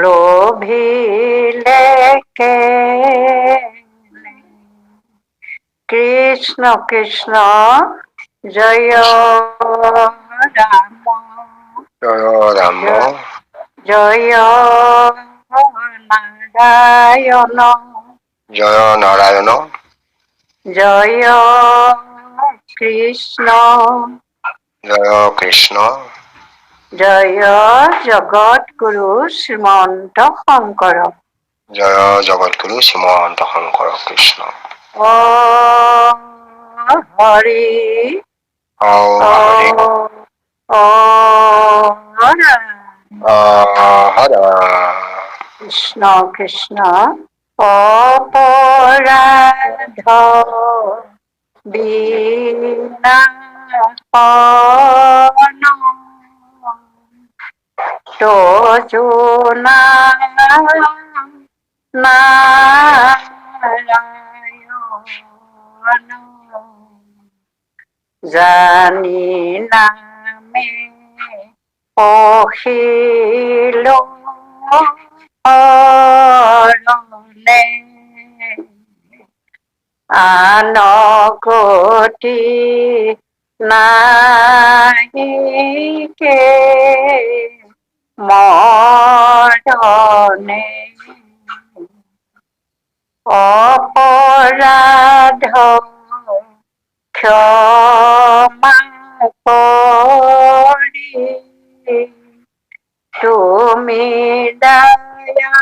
লভিলে কেনে। কৃষ্ণ কৃষ্ণ জয় ৰাম, জয় ৰাম, জয় নাৰায়ণ, জয় নাৰায়ণ, জয় কৃষ্ণ, জয় কৃষ্ণ, জয় জগতগুৰু শ্ৰীমন্ত শংকৰ, জয় জগতগুৰু শ্ৰীমন্ত শংকৰ। কৃষ্ণ। অ হৰি, হৰি, অ ৰাম, হৰ কৃষ্ণ কৃষ্ণ অপৰাধ বিনাশন তজুনা নাৰায়ণ জানি নামে অখিল হৰণে আনগতি নাহিকে মৰণে অপৰাধ ক্ষমা কৰি তুমি দয়া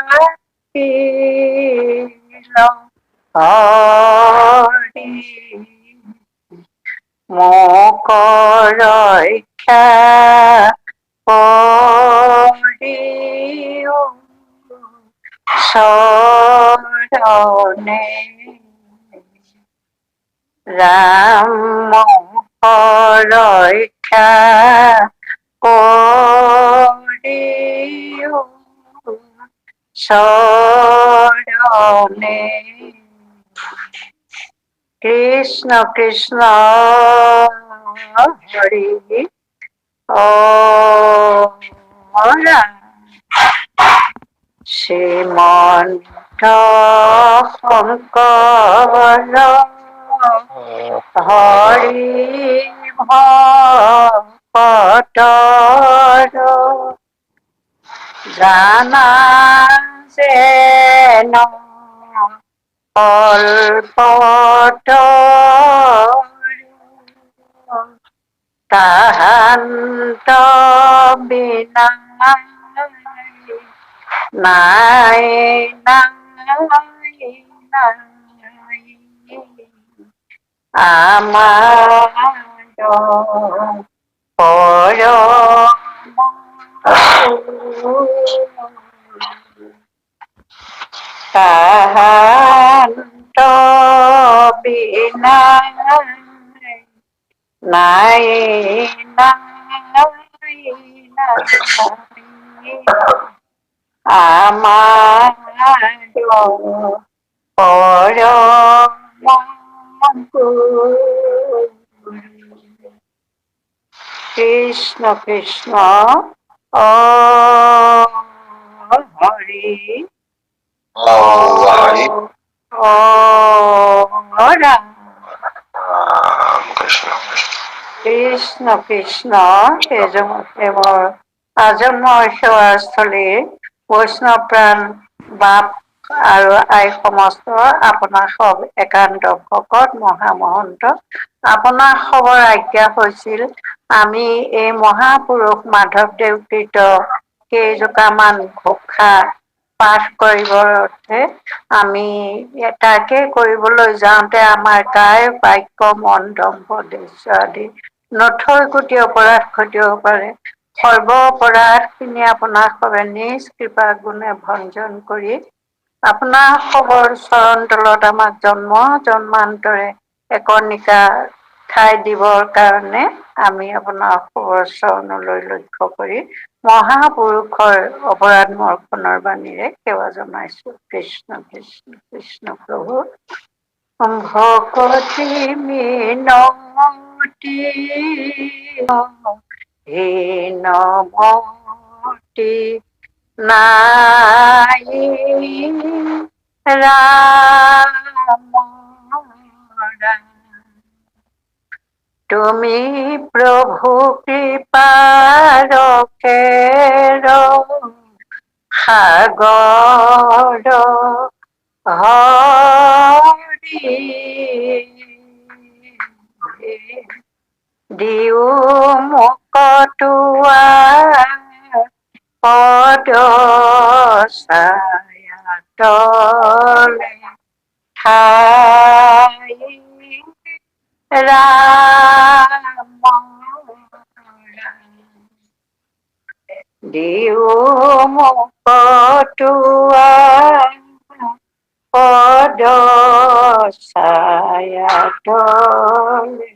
হৰি মোক ৰক্ষা কৰিও চৰণে ৰাম ৰক্ষা কৰিও চৰণে কৃষ্ণ কৃষ্ণ হৰি শ্ৰীমন্ত শংকৰ হৰি ভকতৰ জানা যেন কল্পত তাহান্ত বিনা নাই নাই নাই আমাৰ তাহান্ত বিনা নাই নাই নাই আমাৰ কৃষ্ণ কৃষ্ণ হৰি হৰি ৰাম কৃষ্ণ কৃষ্ণ কৃষ্ণ প্ৰেমৰ আজন্মৰ সেৱাস্থলীৰ বৈষ্ণৱ প্ৰাণ বাপ আৰু আই সমস্ত আপোনাৰ সব একান্ত ভকত মহামহন্ত আপোনাৰ খবৰ আজ্ঞা হৈছিল আমি এই মহাপুৰুষ মাধৱদেৱ কৃত কেইজোপামান ঘোষা পাঠ কৰিবৰ অৰ্থে আমি তাকে কৰিবলৈ যাওঁতে আমাৰ কায় বাক্য মন দম্ভ দৃশ্য আদি নথৈ কোটি অপৰাধ ঘটিব পাৰে সৰ্ব অপৰাধ খিনি আপোনাৰ সবে নিজ কৃপা গুণে ভঞ্জন কৰি আপোনাৰ খবৰ চৰণ তলত আমাক জন্ম জন্মান্তৰে একনিকা ঠাই দিবৰ কাৰণে আমি আপোনাৰ খবৰ চৰণলৈ লক্ষ্য কৰি মহাপুৰুষৰ অপৰাধ মৰ্পণৰ বাণীৰে সেৱা জনাইছো কৃষ্ণ কৃষ্ণ কৃষ্ণ প্ৰভু ভকতি মিনতি হে নমতি নাই ৰাম তুমি প্ৰভু কৃপাৰ সাগৰ হৰি দিও মুকটোৱা পদ ছায়াতলে ঠাই ৰাম দিও মুকটোৱা পদ ছায়া তলে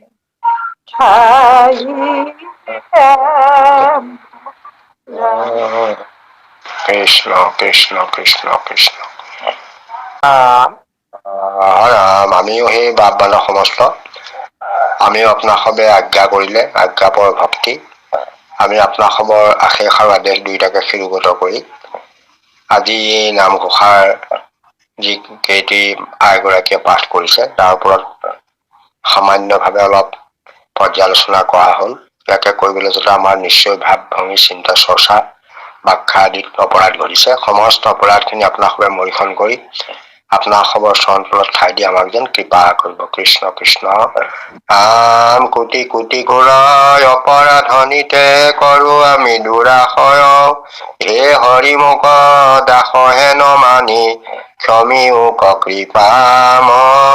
ঠাই কৃষ্ণ কৃষ্ণ কৃষ্ণ কৃষ্ণ আমিও সেই বাপ বালক সমস্ত আমিও আপোনাক সবে আজ্ঞা কৰিলে আজ্ঞা পৰ ভক্তি আমি আপোনাক খবৰ আশেষ আৰু আদেশ দুয়োটাকে শিৰোগত কৰি আজি এই নামঘোষাৰ যি কেইটি আইগৰাকীয়ে পাঠ কৰিছে তাৰ ওপৰত সামান্যভাৱে অলপ পৰ্যালোচনা কৰা হ'ল। ইয়াকে কৰিবলৈ যাতে আমাৰ নিশ্চয় ভাৱ ভংগী চিন্তা চৰ্চা ব্যাখ্যা আদিত অপৰাধ ঘটিছে। সমস্ত অপৰাধখিনি আপোনাক সবে মৰিখন কৰি আপোনাৰ খবৰ চৰণ তলত ঠাই দি আমাক যেন কৃপা কৰিব। কৃষ্ণ কৃষ্ণ আম কোটি কোটি ঘোৰাই অপৰাধনিতে কৰো আমি দুৰাশয় হে হৰি মোক দাসহে ন মানি ক্ষমিও কৃপাময়।